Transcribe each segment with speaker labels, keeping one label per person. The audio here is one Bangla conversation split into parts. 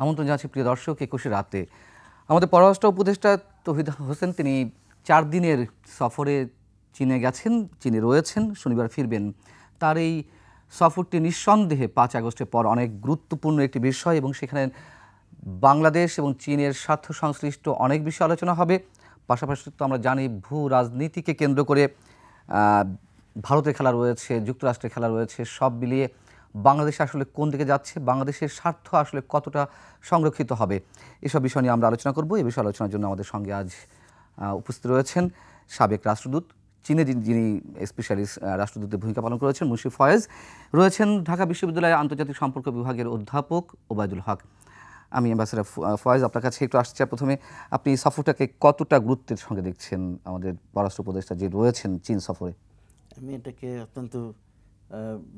Speaker 1: আমন্ত্রণ জানাচ্ছি প্রিয় দর্শক। 21 রাতে আমাদের পররাষ্ট্র উপদেষ্টা তৌহিদ হোসেন তিনি 4 দিনের সফরে চীনে গেছেন, চীনে রয়েছেন, শনিবার ফিরবেন। তার এই সফরটি নিঃসন্দেহে 5 আগস্টের পর অনেক গুরুত্বপূর্ণ একটি বিষয় এবং সেখানে বাংলাদেশ এবং চীনের স্বার্থ সংশ্লিষ্ট অনেক বিষয় আলোচনা হবে। পাশাপাশি তো আমরা জানি ভূ রাজনীতিকে কেন্দ্র করে ভারতের খেলা রয়েছে, যুক্তরাষ্ট্রের খেলা রয়েছে, সব মিলিয়ে বাংলাদেশ আসলে কোন দিকে যাচ্ছে, বাংলাদেশের স্বার্থ আসলে কতটা সংরক্ষিত হবে, এসব বিষয় নিয়ে আমরা আলোচনা করব। এই বিষয়ে আলোচনার জন্য আমাদের সঙ্গে আজ উপস্থিত রয়েছেন সাবেক রাষ্ট্রদূত, চীনে যিনি স্পেশালিস্ট রাষ্ট্রদূতের ভূমিকা পালন করেছেন, মুন্সি ফয়েজ, রয়েছেন ঢাকা বিশ্ববিদ্যালয়ের আন্তর্জাতিক সম্পর্ক বিভাগের অধ্যাপক ওবায়দুল হক। আমি অ্যাম্বাসেডর ফয়েজ, আপনার কাছে একটু আসতে চাই। প্রথমে আপনি এই সফরটাকে কতটা গুরুত্বের সঙ্গে দেখছেন, আমাদের পররাষ্ট্র উপদেষ্টা যে রয়েছেন চীন সফরে?
Speaker 2: আমি এটাকে অত্যন্ত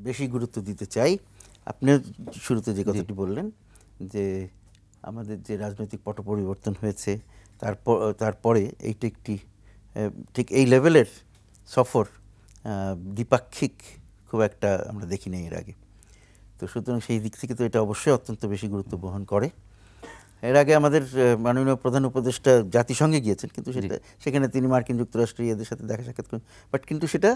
Speaker 2: বেশি গুরুত্ব দিতে চাই। আপনি শুরুতে যে কথাটি বললেন যে আমাদের যে রাজনৈতিক পট পরিবর্তন হয়েছে, তারপরে এইটা একটি ঠিক এই লেভেলের সফর দ্বিপাক্ষিক খুব একটা আমরা দেখি নাই এর আগে। তো সুতরাং সেই দিক থেকে তো এটা অবশ্যই অত্যন্ত বেশি গুরুত্ব বহন করে। এর আগে আমাদের মাননীয় প্রধান উপদেষ্টা জাতিসংঘে গিয়েছেন, কিন্তু সেখানে তিনি মার্কিন যুক্তরাষ্ট্র এদের সাথে দেখা সাক্ষাৎ করেন, বাট কিন্তু সেটা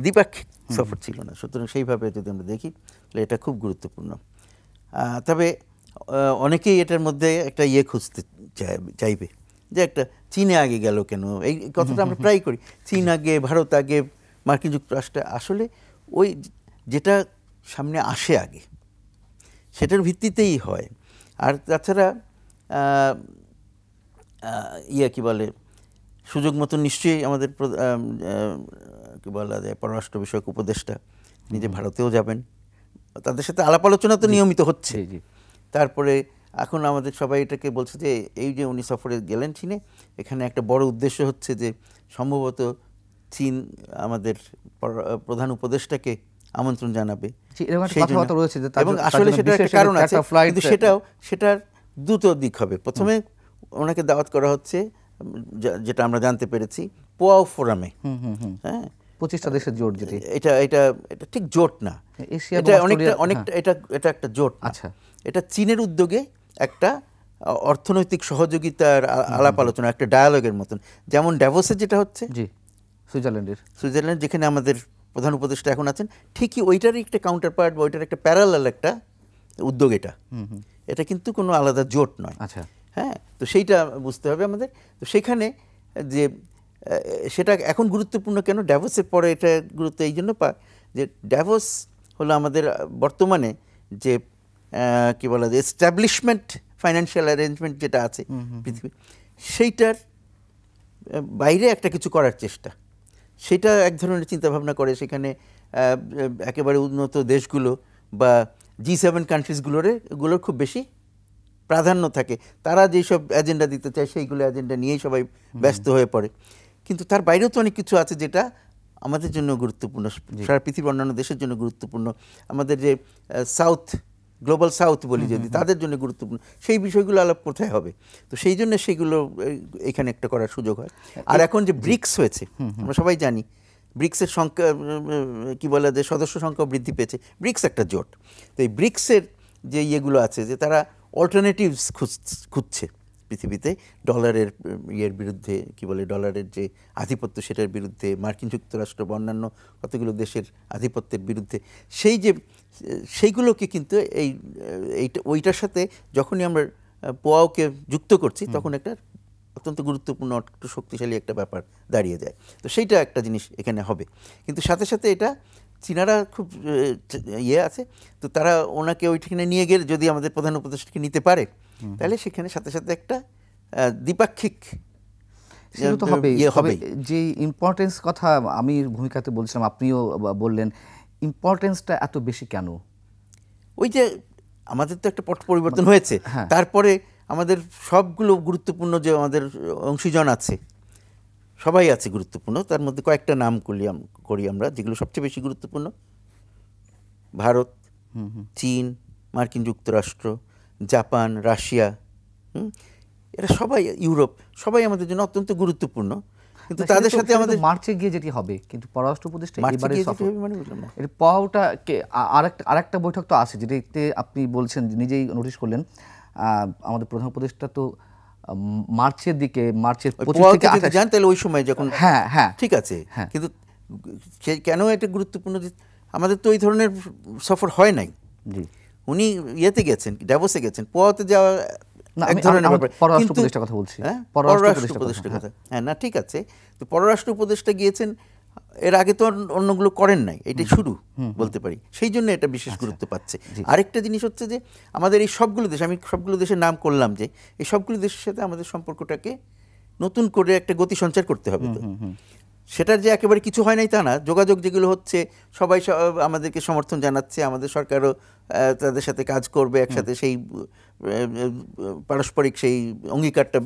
Speaker 2: দ্বিপাক্ষিক সফর ছিল না। সুতরাং সেইভাবে যদি আমরা দেখি তাহলে এটা খুব গুরুত্বপূর্ণ। তবে অনেকেই এটার মধ্যে একটা খুঁজতে চাইবে যে একটা চীনে আগে গেল কেন, এই কথাটা আমরা প্রায় করি, চীন আগে, ভারত আগে, মার্কিন যুক্তরাষ্ট্র। আসলে ওই যেটা সামনে আসে আগে সেটার ভিত্তিতেই হয়। আর তাছাড়া কি বলে, সুযোগ মতো নিশ্চয়ই আমাদের কি বলা যায় পররাষ্ট্র বিষয়ক উপদেষ্টা নিজে ভারতেও যাবেন, তাদের সাথে আলাপ আলোচনা তো নিয়মিত হচ্ছে। তারপরে এখন আমাদের সবাই এটাকে বলছে যে এই যে উনি সফরে গেলেন চীনে, এখানে একটা বড় উদ্দেশ্য হচ্ছে যে সম্ভবত চীন আমাদের প্রধান উপদেষ্টাকে আমন্ত্রণ জানাবে, এবং আসলে সেটা একটা কারণ আছে, কিন্তু সেটার দুটো দিক হবে। প্রথমে ওনাকে দাওয়াত করা হচ্ছে, যেটা আমরা জানতে পেরেছি, পোয়াও ফোরামে।
Speaker 1: হ্যাঁ, 25টা দেশের জোট। যেটা
Speaker 2: এটা এটা এটা ঠিক জোট না, এটা অনেকটা এটা একটা জোট। আচ্ছা, এটা চীনের উদ্যোগে একটা অর্থনৈতিক সহযোগিতার আলাপ আলোচনা, একটা ডায়ালগের মতন, যেমন ড্যাভোসে যেটা হচ্ছে সুইজারল্যান্ড, যেখানে আমাদের প্রধান উপদেষ্টা এখন আছেন, ঠিকই ওইটারই একটা কাউন্টার পার্ট বা ওইটার একটা প্যারালাল একটা উদ্যোগ। এটা কিন্তু কোনো আলাদা জোট নয়।
Speaker 1: আচ্ছা,
Speaker 2: হ্যাঁ, তো সেইটা বুঝতে হবে আমাদের। তো সেখানে যে সেটা এখন গুরুত্বপূর্ণ কেন, ড্যাভোসের পরে এটা গুরুত্ব এই জন্য পায় যে ড্যাভোস হলো আমাদের বর্তমানে যে কি বলা যায় এস্টাবলিশমেন্ট ফাইন্যান্সিয়াল অ্যারেঞ্জমেন্ট যেটা আছে পৃথিবী, সেইটার বাইরে একটা কিছু করার চেষ্টা, সেটা এক ধরনের চিন্তাভাবনা করে। সেখানে একেবারে উন্নত দেশগুলো বা G7 কান্ট্রিজগুলোর খুব বেশি প্রাধান্য থাকে। তারা যেসব এজেন্ডা দিতে চায় সেইগুলো এজেন্ডা নিয়েই সবাই ব্যস্ত হয়ে পড়ে। কিন্তু তার বাইরেও তো অনেক কিছু আছে যেটা আমাদের জন্য গুরুত্বপূর্ণ, সারা পৃথিবীর অন্যান্য দেশের জন্য গুরুত্বপূর্ণ। আমাদের যে গ্লোবাল সাউথ বলি যদি, তাদের জন্য গুরুত্বপূর্ণ, সেই বিষয়গুলো আলাপ কোথায় হবে। তো সেই জন্য সেইগুলো এখানে একটা করার সুযোগ হয়। আর এখন যে ব্রিক্স হয়েছে, আমরা সবাই জানি ব্রিক্সের সংখ্যা কি বলে যে সদস্য সংখ্যা বৃদ্ধি পেয়েছে। ব্রিক্স একটা জোট। তো এই ব্রিক্সের যে ইয়েগুলো আছে, যে তারা অল্টারনেটিভস খুঁজছে পৃথিবীতে ডলারের বিরুদ্ধে, কি বলে ডলারের যে আধিপত্য সেটার বিরুদ্ধে, মার্কিন যুক্তরাষ্ট্র বা অন্যান্য কতগুলো দেশের আধিপত্যের বিরুদ্ধে, সেইগুলোকে কিন্তু ওইটার সাথে যখনই আমরা পোয়াওকে যুক্ত করছি, তখন একটা অত্যন্ত গুরুত্বপূর্ণ, একটু শক্তিশালী একটা ব্যাপার দাঁড়িয়ে যায়। তো সেইটা একটা জিনিস এখানে হবে। কিন্তু সাথে সাথে এটা চীনারা খুব আছে, তো তারা ওনাকে ওইখানে নিয়ে গেলে যদি আমাদের প্রধান উপদেষ্টাকে নিতে পারে, তাহলে সেখানে সাথে সাথে একটা দ্বিপাক্ষিক
Speaker 1: হবে। যে ইম্পর্টেন্স কথা আমি ভূমিকাতে বলছিলাম, আপনিও বললেন, ইম্পর্টেন্সটা এত বেশি কেন?
Speaker 2: ওই যে আমাদের তো একটা পট পরিবর্তন হয়েছে, তারপরে আমাদের সবগুলো গুরুত্বপূর্ণ যে আমাদের অংশীজন আছে, সবাই আছে গুরুত্বপূর্ণ। তার মধ্যে কয়েকটা নাম করি আমরা, যেগুলো সবচেয়ে বেশি গুরুত্বপূর্ণ: ভারত, চীন, মার্কিন যুক্তরাষ্ট্র, জাপান, রাশিয়া, এরা সবাই, ইউরোপ, সবাই আমাদের জন্য অত্যন্ত গুরুত্বপূর্ণ। কিন্তু তাদের সাথে আমাদের
Speaker 1: মার্চে গিয়ে যেটি হবে, কিন্তু পররাষ্ট্র উপদেষ্টা এবারে এটা পাওয়াটা আরেকটা বৈঠক তো আছে, যেটাতে আপনি বলছেন, নিজেই নোটিশ করলেন, আমাদের প্রধান উপদেষ্টা তো মার্চের দিকে, মার্চের 25
Speaker 2: পোয়াতে
Speaker 1: থেকে
Speaker 2: যদি
Speaker 1: 28,
Speaker 2: যান তাহলে ওই সময় যখন,
Speaker 1: হ্যাঁ হ্যাঁ
Speaker 2: ঠিক আছে,
Speaker 1: হ্যাঁ।
Speaker 2: কিন্তু কেন এটা গুরুত্বপূর্ণ যে আমাদের তো এই ধরনের সফর হয় নাই।
Speaker 1: জি
Speaker 2: উনি ইয়েতে গেছেন, ড্যাভোসে গেছেন, পোয়াতে যাওয়া
Speaker 1: না,
Speaker 2: এক
Speaker 1: আমি
Speaker 2: ধরনের
Speaker 1: আমার
Speaker 2: ব্যাপার,
Speaker 1: পররাষ্ট্র
Speaker 2: কিন্তু
Speaker 1: উপদেষ্টার কথা বলছি।
Speaker 2: হ্যাঁ,
Speaker 1: পররাষ্ট্র
Speaker 2: পররাষ্ট্র
Speaker 1: উপদেষ্টার
Speaker 2: উপদেষ্টার
Speaker 1: কথা,
Speaker 2: কথা, হ্যাঁ, না ঠিক আছে। তো পররাষ্ট্র উপদেষ্টা গিয়েছেন, এর আগে তো আর অন্যগুলো করেন নাই, এটাই শুরু বলতে পারি, সেই জন্য এটা বিশেষ গুরুত্ব পাচ্ছে। আরেকটা জিনিস হচ্ছে যে আমাদের এই সবগুলো দেশ, আমি সবগুলো দেশের নাম করলাম, যে এই সবগুলো দেশের সাথে আমাদের সম্পর্কটাকে নতুন করে একটা গতি সঞ্চার করতে হবে। তো সেটার যে একেবারে কিছু হয় নাই তা না, যোগাযোগ যেগুলো হচ্ছে, সবাই আমাদেরকে সমর্থন জানাচ্ছে, আমাদের সরকারও তাদের সাথে কাজ করবে একসাথে, সেই পারস্পরিক সেই অঙ্গীকারটা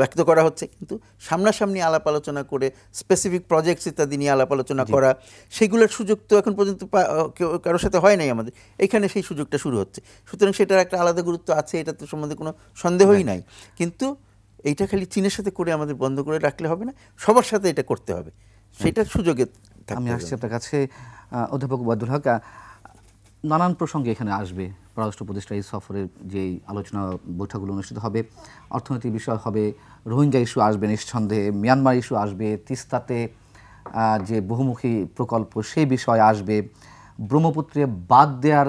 Speaker 2: ব্যক্ত করা হচ্ছে। কিন্তু সামনাসামনি আলাপ আলোচনা করে স্পেসিফিক প্রজেক্টস ইত্যাদি নিয়ে আলাপ আলোচনা করা, সেগুলোর সুযোগ তো এখন পর্যন্ত কারোর সাথে হয় নাই আমাদের, এখানে সেই সুযোগটা শুরু হচ্ছে। সুতরাং সেটার একটা আলাদা গুরুত্ব আছে, এটা তো সম্বন্ধে কোনো সন্দেহই নাই। কিন্তু এইটা খালি চীনের সাথে করে আমাদের বন্ধ করে রাখলে হবে না, সবার সাথে এটা করতে হবে, সেটার সুযোগে
Speaker 1: আমি আসছি আপনার কাছে। অধ্যাপক ওবায়দুল হক, নানান প্রসঙ্গে এখানে আসবে পররাষ্ট্র উপদেষ্টা এই সফরের যে আলোচনা বৈঠকগুলো অনুষ্ঠিত হবে, অর্থনৈতিক বিষয় হবে, রোহিঙ্গা ইস্যু আসবে নিঃসন্দেহে, মিয়ানমার ইস্যু আসবে, তিস্তাতে যে বহুমুখী প্রকল্প সেই বিষয় আসবে, ব্রহ্মপুত্রে বাদ দেওয়ার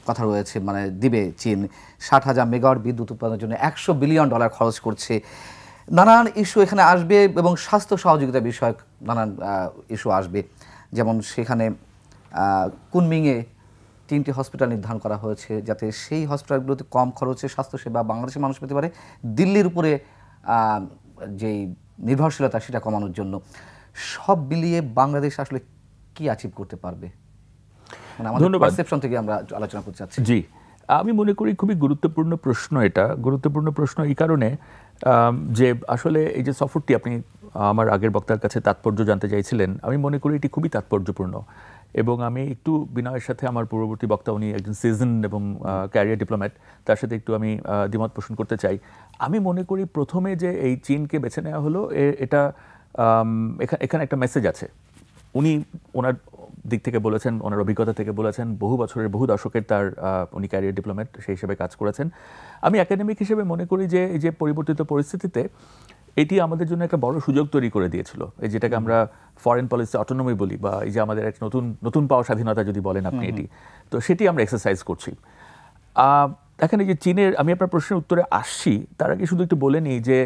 Speaker 1: কথা রয়েছে, মানে দিবে চীন 60,000 মেগাওয়াট বিদ্যুৎ উৎপাদনের জন্য $100 বিলিয়ন খরচ করছে। নানান ইস্যু এখানে আসবে এবং স্বাস্থ্য সহযোগিতা বিষয়ক নানান ইস্যু আসবে। যেমন সেখানে কুনমিংয়ে 3টি হসপিটাল নির্ধারণ করা হয়েছে যাতে সেই হসপিটালগুলোতে কম খরচে স্বাস্থ্যসেবা বাংলাদেশের মানুষ পেতে পারে, দিল্লির উপরে যেই নির্ভরশীলতা সেটা কমানোর জন্য। সব মিলিয়ে বাংলাদেশ আসলে কি অ্যাচিভ করতে পারবে, মানে আমাদের পারসেপশন থেকে আমরা আলোচনা করতে চাচ্ছি।
Speaker 3: জি, আমি মনে করি খুবই গুরুত্বপূর্ণ প্রশ্ন এটা। গুরুত্বপূর্ণ প্রশ্ন এই কারণে যে আসলে এই যে সফরটি আপনি আমার আগের বক্তার কাছে তাৎপর্য জানতে চাইছিলেন, আমি মনে করি এটি খুবই তাৎপর্যপূর্ণ। এবং আমি একটু বিনয়ের সাথে, আমার পূর্ববর্তী বক্তা উনি একজন সিজন এবং ক্যারিয়ার ডিপ্লোম্যাট, তার সাথে একটু আমি দ্বিমত পোষণ করতে চাই। আমি মনে করি প্রথমে যে এই চীনকে বেছে নেওয়া হলো, এটা এখানে একটা মেসেজ আছে। উনি ওনার দিক থেকে বলেছেন, ওনার অভিজ্ঞতা থেকে বলেছেন, বহু বছরের বহু দশকের তার উনি ক্যারিয়ার ডিপ্লোম্যাট, সেই হিসেবে কাজ করেছেন। আমি একাডেমিক হিসেবে মনে করি যে এই যে পরিবর্তিত পরিস্থিতিতে এটি আমাদের জন্য একটা বড় সুযোগ তৈরি করে দিয়েছিল। এই যেটাকে আমরা ফরেন পলিসি অটোনমি বলি, বা এই যে আমাদের এক নতুন পাওয়া স্বাধীনতা যদি বলেন আপনি এটি, তো সেটি আমরা এক্সারসাইজ করছি। দেখেন, এই যে চীনের, আমি আপনার প্রশ্নের উত্তরে আসছি, তার আগে শুধু একটু বলে নিই যে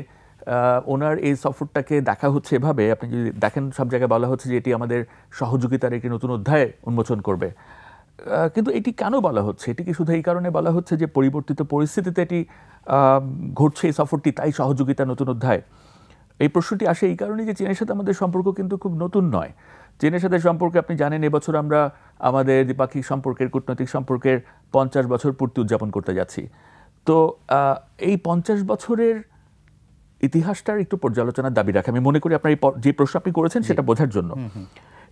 Speaker 3: ওনার এই সফরটাকে দেখা হচ্ছে এভাবে, আপনি যদি দেখেন সব জায়গায় বলা হচ্ছে যে এটি আমাদের সহযোগিতার একটি নতুন অধ্যায় উন্মোচন করবে। কিন্তু এটি কেন বলা হচ্ছে? এটি কি শুধু এই কারণে বলা হচ্ছে যে পরিবর্তিত পরিস্থিতিতে এটি ঘটছে এই সফরটি, তাই সহযোগিতা নতুন অধ্যায়? এই প্রশ্নটি আসে এই কারণে যে চীনের সাথে আমাদের সম্পর্ক কিন্তু খুব নতুন নয়। চীনের সাথে সম্পর্কে আপনি জানেন, এবছর আমরা আমাদের দ্বিপাক্ষিক সম্পর্কের, কূটনৈতিক সম্পর্কের 50 বছর পূর্তি উদযাপন করতে যাচ্ছি। তো এই 50 বছরের ইতিহাসটার একটু পর্যালোচনার দাবি রাখে। আমি মনে করি আপনার যে প্রশ্ন আপনি করেছেন সেটা বোঝার জন্য,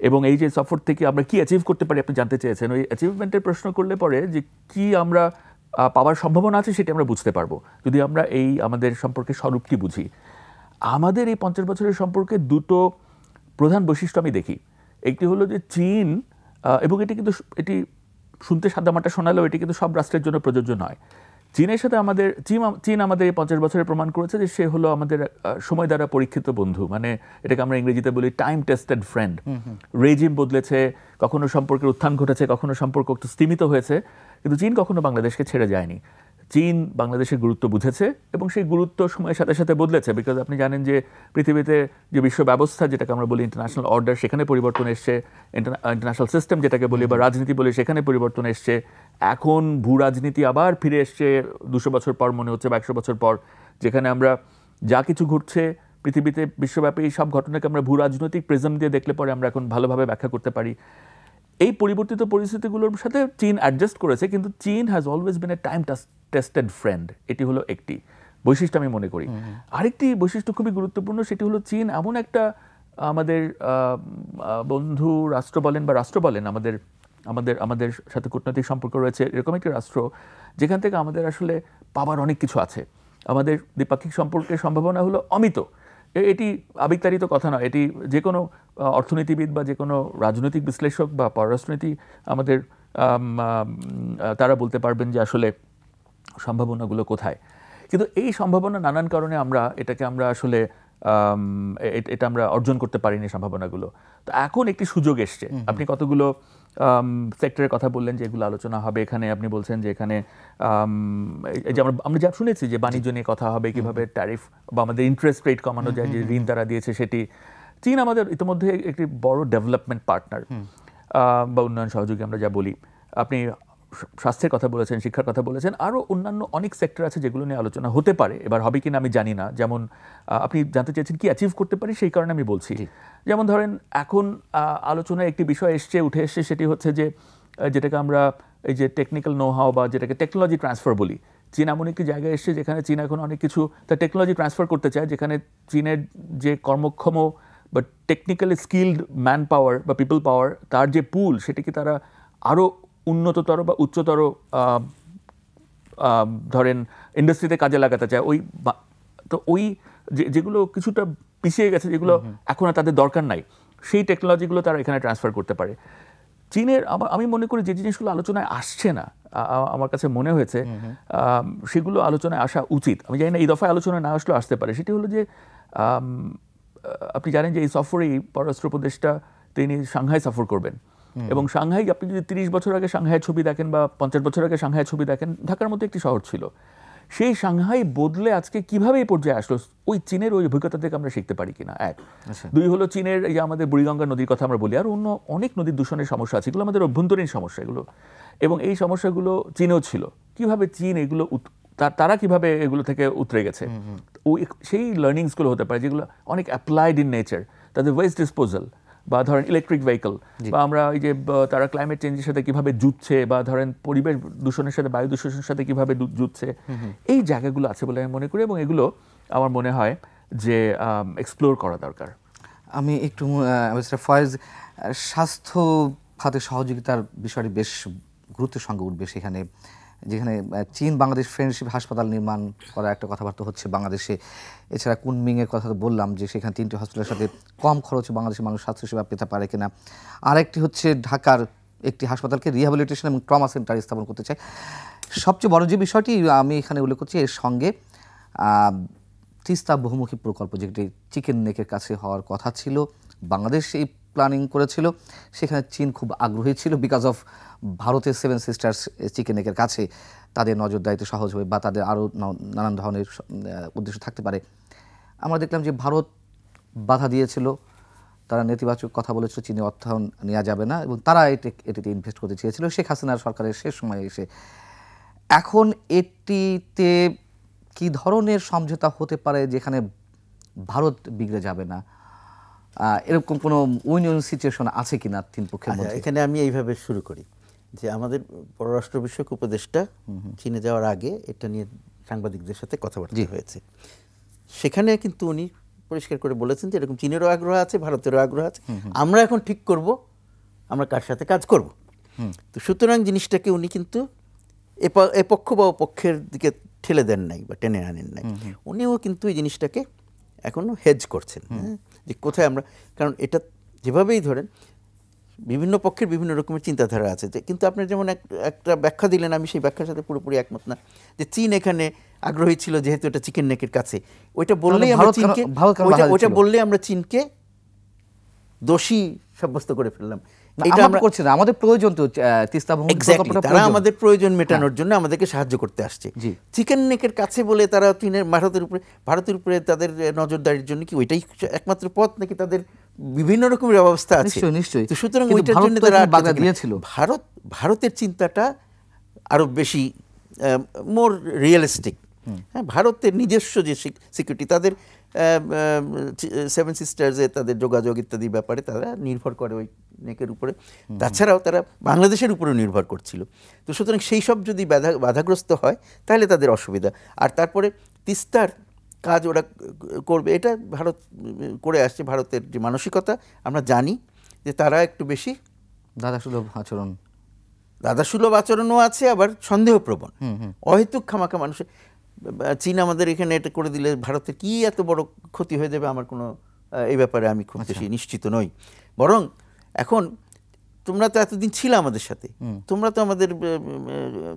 Speaker 3: এবং এই যে সফর থেকে আমরা কি অ্যাচিভ করতে পারি আপনি জানতে চেয়েছেন, ওই অ্যাচিভমেন্টের প্রশ্ন করলে পরে যে কি আমরা পাওয়ার সম্ভাবনা আছে সেটি আমরা বুঝতে পারবো যদি আমরা এই আমাদের সম্পর্কে স্বরূপটি বুঝি। আমাদের এই 50 বছরের সম্পর্কে দুটো প্রধান বৈশিষ্ট্য আমি দেখি। একটি হলো যে চীন, এবং এটি শুনতে সাদামাটা শোনালেও এটি কিন্তু সব রাষ্ট্রের জন্য প্রযোজ্য নয়। চীনের সাথে চীন আমাদের এই 50 বছরে প্রমাণ করেছে যে সে হলো আমাদের সময় দ্বারা পরীক্ষিত বন্ধু, মানে এটাকে আমরা ইংরেজিতে বলি টাইম টেস্টেড ফ্রেন্ড। রেজিম বদলেছে, কখনো সম্পর্কের উত্থান ঘটেছে, কখনো সম্পর্ক একটু স্তিমিত হয়েছে, কিন্তু চীন কখনো বাংলাদেশকে ছেড়ে যায়নি। চীন বাংলাদেশের গুরুত্ব বুঝেছে এবং সেই গুরুত্ব সময়ের সাথে সাথে বদলেছে। বিকজ আপনি জানেন যে পৃথিবীতে যে বিশ্ব ব্যবস্থা, যেটাকে আমরা বলি ইন্টারন্যাশনাল অর্ডার, সেখানে পরিবর্তন এসছে। ইন্টারন্যাশনাল সিস্টেম যেটাকে বলি, বা রাজনীতি বলি, সেখানে পরিবর্তন এসছে। এখন ভূ রাজনীতি আবার ফিরে এসছে 200 বছর পর মনে হচ্ছে, বা 100 বছর পর, যেখানে আমরা যা কিছু ঘটছে পৃথিবীতে বিশ্বব্যাপী এই সব ঘটনাকে আমরা ভূ রাজনৈতিক প্রিজম দিয়ে দেখলে পরে আমরা এখন ভালোভাবে ব্যাখ্যা করতে পারি। এই পরিবর্তিত পরিস্থিতিগুলোর সাথে চীন অ্যাডজাস্ট করেছে, কিন্তু চীন has always been a time tested friend. এটি হলো একটি বৈশিষ্ট্য আমি মনে করি। আরেকটি বৈশিষ্ট্য খুবই গুরুত্বপূর্ণ, সেটি হলো চীন এমন একটা আমাদের বন্ধু রাষ্ট্র বলেন বা রাষ্ট্র বলেন, আমাদের সাথে কূটনৈতিক সম্পর্ক রয়েছে, এরকম একটি রাষ্ট্র যেখান থেকে আমাদের আসলে পাওয়ার অনেক কিছু আছে। আমাদের দ্বিপাক্ষিক সম্পর্কের সম্ভাবনা হলো অমিত। এটি আবেগতাড়িত কথা নয়, এটি যে কোনো অর্থনীতিবিদ বা যে কোনো রাজনৈতিক বিশ্লেষক বা পররাষ্ট্রনীতি আমাদের তারা বলতে পারবেন যে আসলে সম্ভাবনাগুলো কোথায়। কিন্তু এই সম্ভাবনা নানান কারণে এটাকে আমরা আসলে এটা আমরা অর্জন করতে পারিনি সম্ভাবনাগুলো। তো এখন একটি সুযোগ এসছে। আপনি কতগুলো সেক্টরের কথা বললেন যে এগুলো আলোচনা হবে এখানে, আপনি বলছেন যে এখানে এই যে আমরা যা শুনেছি যে বাণিজ্য নিয়ে কথা হবে, কিভাবে ট্যারিফ বা আমাদের ইন্টারেস্ট রেট কমানো যায়, যে ঋণ তারা দিয়েছে সেটি। চীন আমাদের ইতিমধ্যে একটি বড় ডেভেলপমেন্ট পার্টনার বা উন্নয়ন সহযোগী আমরা যা বলি। আপনি স্বাস্থ্যের কথা বলেছেন, শিক্ষার কথা বলেছেন, আরও অন্যান্য অনেক সেক্টর আছে যেগুলো নিয়ে আলোচনা হতে পারে। এবার হবে কিনা আমি জানি না। যেমন আপনি জানতে চেয়েছেন কি অ্যাচিভ করতে পারি, সেই কারণে আমি বলছি। যেমন ধরেন এখন আলোচনায় একটি বিষয় উঠে এসছে, সেটি হচ্ছে যে যেটাকে আমরা এই যে টেকনিক্যাল নো হাউ বা যেটাকে টেকনোলজি ট্রান্সফার বলি। চীন এমন একটি জায়গায় এসছে যেখানে চীন এখন অনেক কিছু তার টেকনোলজি ট্রান্সফার করতে চায়, যেখানে চীনের যে কর্মক্ষম বা টেকনিক্যালি স্কিলড ম্যান পাওয়ার বা পিপল পাওয়ার, তার যে পুল, সেটিকে তারা আরও উন্নততর বা উচ্চতর ধরেন ইন্ডাস্ট্রিতে কাজে লাগাতে চায়। তো ওই যেগুলো কিছুটা পিছিয়ে গেছে, যেগুলো এখন আর তাদের দরকার নাই, সেই টেকনোলজিগুলো তারা এখানে ট্রান্সফার করতে পারে। চীনের আমি মনে করি যে জিনিসগুলো আলোচনায় আসছে না, আমার কাছে মনে হয়েছে সেগুলো আলোচনায় আসা উচিত। আমি জানি না এই দফায় আলোচনায় না আসলেও আসতে পারে। সেটি হলো যে আপনি জানেন যে এই সফরেই পররাষ্ট্র উপদেষ্টা তিনি সাংহাই সফর করবেন, এবং সাংহাই আপনি যদি 30 বছর আগে সাংহাইয়ের ছবি দেখেন বা 50 বছর আগে সাংহাইয়ের ছবি দেখেন, ঢাকার মতো একটি শহর ছিল। সেই সাংহাই বদলে আজকে কিভাবে এই পর্যায়ে আসলো, ওই চীনের ওই অভিজ্ঞতা থেকে আমরা শিখতে পারি কিনা, এক। দুই হলো চীনের এই যে আমাদের বুড়িগঙ্গা নদীর কথা আমরা বলি, আর অন্য অনেক নদীর দূষণের সমস্যা আছে, এগুলো আমাদের অভ্যন্তরীণ সমস্যা এগুলো, এবং এই সমস্যাগুলো চীনেও ছিল। কিভাবে চীন এগুলো তারা কিভাবে এগুলো থেকে উতরে গেছে, ওই সেই লার্নিংসগুলো হতে পারে যেগুলো অনেক অ্যাপ্লাইড ইন নেচার। তাদের ওয়েস্ট ডিসপোজাল বা ধরেন ইলেকট্রিক ভেহিকল, বা আমরা এই যে তারা ক্লাইমেট চেঞ্জের সাথে কিভাবে যুদ্ধছে, বা ধরেন পরিবেশ দূষণের সাথে বায়ু দূষণের সাথে কিভাবে যুদ্ধছে, এই জায়গাগুলো আছে বলে আমি মনে করি, এবং এগুলো আমার মনে হয় যে এক্সপ্লোর করা দরকার।
Speaker 1: আমি একটু মিস্টার ফয়েজ, স্বাস্থ্য খাতে সহযোগিতার বিষয়টি বেশ গুরুত্বের সঙ্গে উঠবে সেখানে, যেখানে চীন বাংলাদেশ ফ্রেন্ডশিপ হাসপাতাল নির্মাণ করার একটা কথাবার্তা হচ্ছে বাংলাদেশে। এছাড়া কুনমিংয়ের কথা তো বললাম যে সেখানে 3টি হসপিটালের সাথে কম খরচে বাংলাদেশের মানুষ স্বাস্থ্যসেবা পেতে পারে কিনা। আরেকটি হচ্ছে ঢাকার একটি হাসপাতালকে রিহ্যাবিলিটেশন এবং ট্রমা সেন্টার স্থাপন করতে চায়। সবচেয়ে বড় যে বিষয়টি আমি এখানে উল্লেখ করছি, এর সঙ্গে তিস্তা বহুমুখী প্রকল্প, যেটি চিকেন নেকের কাছে হওয়ার কথা ছিল, বাংলাদেশ এই প্ল্যানিং করেছিল, সেখানে চীন খুব আগ্রহী ছিল বিকজ অফ ভারতের 7 সিস্টার্স চিকেন নেকের কাছে তাদের নজরদারিতে সহজ হবে বা তাদের আরও নানান ধরনের উদ্দেশ্য থাকতে পারে। আমরা দেখলাম যে ভারত বাধা দিয়েছিল, তারা নেতিবাচক কথা বলেছিল, চীনের অর্থায়ন নেওয়া যাবে না, এবং তারা এটিতে ইনভেস্ট করতে চেয়েছিল শেখ হাসিনার সরকারের শেষ সময়ে এসে। এখন এটিতে কি ধরনের সমঝোতা হতে পারে যেখানে ভারত বিগড়ে যাবে না? এরকম কোনো উইন-উইন সিচুয়েশন আছে কিনা 3 পক্ষের মধ্যে?
Speaker 2: এখানে আমি এইভাবে শুরু করি যে আমাদের পররাষ্ট্র বিষয়ক উপদেষ্টা চীনে যাওয়ার আগে এটা নিয়ে সাংবাদিকদের সাথে কথাবার্তা হয়েছে। সেখানে কিন্তু উনি পরিষ্কার করে বলেছেন যে এরকম চীনেরও আগ্রহ আছে, ভারতেরও আগ্রহ আছে, আমরা এখন ঠিক করব আমরা কার সাথে কাজ করব। তো সুতরাং জিনিসটাকে উনি কিন্তু এ পক্ষ বা পক্ষের দিকে ঠেলে দেন নাই বা টেনে আনেন নাই। উনিও কিন্তু এই জিনিসটাকে এখনো হেজ করছেন, যে কোথায় আমরা, কারণ এটা যেভাবেই ধরেন বিভিন্ন পক্ষের বিভিন্ন রকমের চিন্তাধারা আছে, যে কিন্তু আপনি যেমন একটা ব্যাখ্যা দিলেন, আমি সেই ব্যাখ্যার সাথে পুরোপুরি একমত না, যে চীন এখানে আগ্রহী ছিল যেহেতু এটা চিকেন নেকের কাছে, ওইটা বললেই আমরা চীনকে ওইটা বললেই আমরা চীনকে দোষী সাব্যস্ত করে ফেললাম।
Speaker 1: এটা আমরা করছি না, আমাদের প্রয়োজন তো তিস্তা বহুমুখী প্রকল্পটা,
Speaker 2: তারা আমাদের প্রয়োজন মেটানোর জন্য আমাদেরকে সাহায্য করতে আসছে। চিকেন নেকের কাছে বলে তারা চীনের ভারতের উপরে তাদের নজরদারির জন্য কি ওইটাই একমাত্র পথ, নাকি তাদের বিভিন্ন রকমের ব্যবস্থা আছে?
Speaker 1: নিশ্চয়ই।
Speaker 2: তো সুতরাং ওইটার জন্য তারা বাধা দিয়েছিল। ভারতের চিন্তাটা আরো বেশি মোর রিয়েলিস্টিক। হ্যাঁ, ভারতের নিজস্ব যে সিকিউরিটি, তাদের 7 সিস্টার্সে তাদের যোগাযোগ ইত্যাদি ব্যাপারে তারা নির্ভর করে ওই নেকের উপরে, তাছাড়াও তারা বাংলাদেশের উপরেও নির্ভর করছিল। তো সুতরাং সেই সব যদি বাধাগ্রস্ত হয় তাহলে তাদের অসুবিধা। আর তারপরে তিস্তার কাজ ওরা করবে, এটা ভারত করে আসছে। ভারতের যে মানসিকতা আমরা জানি যে তারা একটু বেশি দাদাসুলভ আচরণও আছে, আবার সন্দেহপ্রবণ, অহেতুক খামাখা মানুষের। চীন আমাদের এখানে এটা করে দিলে ভারতের কি এত বড় ক্ষতি হয়ে যাবে, আমার কোনো এই ব্যাপারে আমি খুব বেশি নিশ্চিত নই। বরং এখন তোমরা তো এতদিন ছিলে আমাদের সাথে, তোমরা তো আমাদের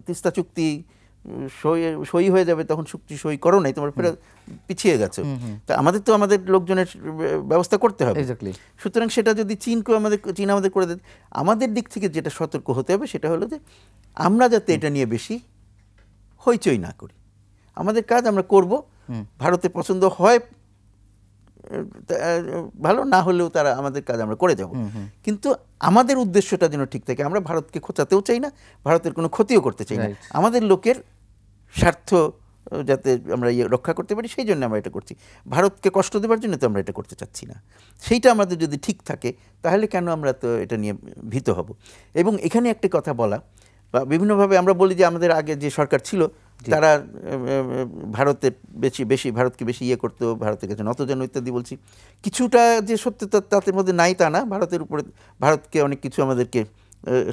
Speaker 2: তিস্তা চুক্তি সই হয়ে যাবে তখন চুক্তি সই করো নাই, তোমরা ফেরত পিছিয়ে গেছো। তা আমাদের তো আমাদের লোকজনের ব্যবস্থা করতে হবে।
Speaker 1: এক্স্যাক্টলি।
Speaker 2: সুতরাং সেটা যদি চীন আমাদের করে দেয়, আমাদের দিক থেকে যেটা সতর্ক হতে হবে সেটা হলো যে আমরা যাতে এটা নিয়ে বেশি হইচই না করি। আমাদের কাজ আমরা করব, ভারতে পছন্দ হয় ভালো, না হলেও তারা আমাদের কাজ আমরা করে যাব, কিন্তু আমাদের উদ্দেশ্যটা যেন ঠিক থাকে। আমরা ভারতকে খোঁচাতেও চাই না, ভারতের কোনো ক্ষতিও করতে চাই না, আমাদের লোকের স্বার্থ যাতে আমরা রক্ষা করতে পারি সেই জন্য আমরা এটা করছি। ভারতকে কষ্ট দেওয়ার জন্য তো আমরা এটা করতে চাচ্ছি না। সেইটা আমাদের যদি ঠিক থাকে তাহলে কেন আমরা তো এটা নিয়ে ভীত হব। এবং এখানে একটা কথা বলা, বা বিভিন্নভাবে আমরা বলি যে আমাদের আগে যে সরকার ছিল তারা ভারতের ভারতকে বেশি ইয়ে করতো, ভারতের কাছে নত যেন ইত্যাদি বলছি। কিছুটা যে সত্যতা তাদের মধ্যে নাই তা না, ভারতকে অনেক কিছু আমাদেরকে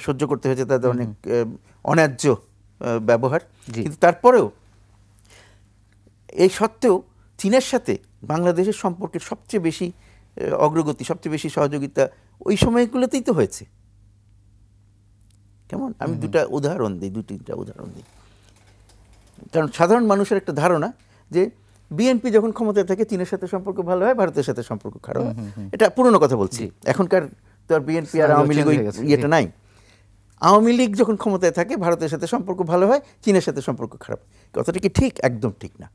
Speaker 2: সহ্য করতে হয়েছে, তাদের অনেক অন্যায্য ব্যবহার। কিন্তু তারপরেও এই সত্ত্বেও চীনের সাথে বাংলাদেশের সম্পর্কের সবচেয়ে বেশি অগ্রগতি, সবচেয়ে বেশি সহযোগিতা ওই সময়গুলোতেই তো হয়েছে। কেমন, আমি দু তিনটা উদাহরণ দিই। কারণ সাধারণ মানুষের একটা ধারণা যে বিএনপি যখন ক্ষমতায় থাকে চীনের সাথে সম্পর্ক ভালো হয়, ভারতের সাথে সম্পর্ক খারাপ হয়। এটা পুরনো কথা বলছি, এখনকার তো আর বিএনপি আর আওয়ামী লীগ ইয়েটা নাই। আওয়ামী লীগ যখন ক্ষমতায় থাকে ভারতের সাথে সম্পর্ক ভালো হয়, চীনের সাথে সম্পর্ক খারাপ। কথাটা কি ঠিক? একদম ঠিক না।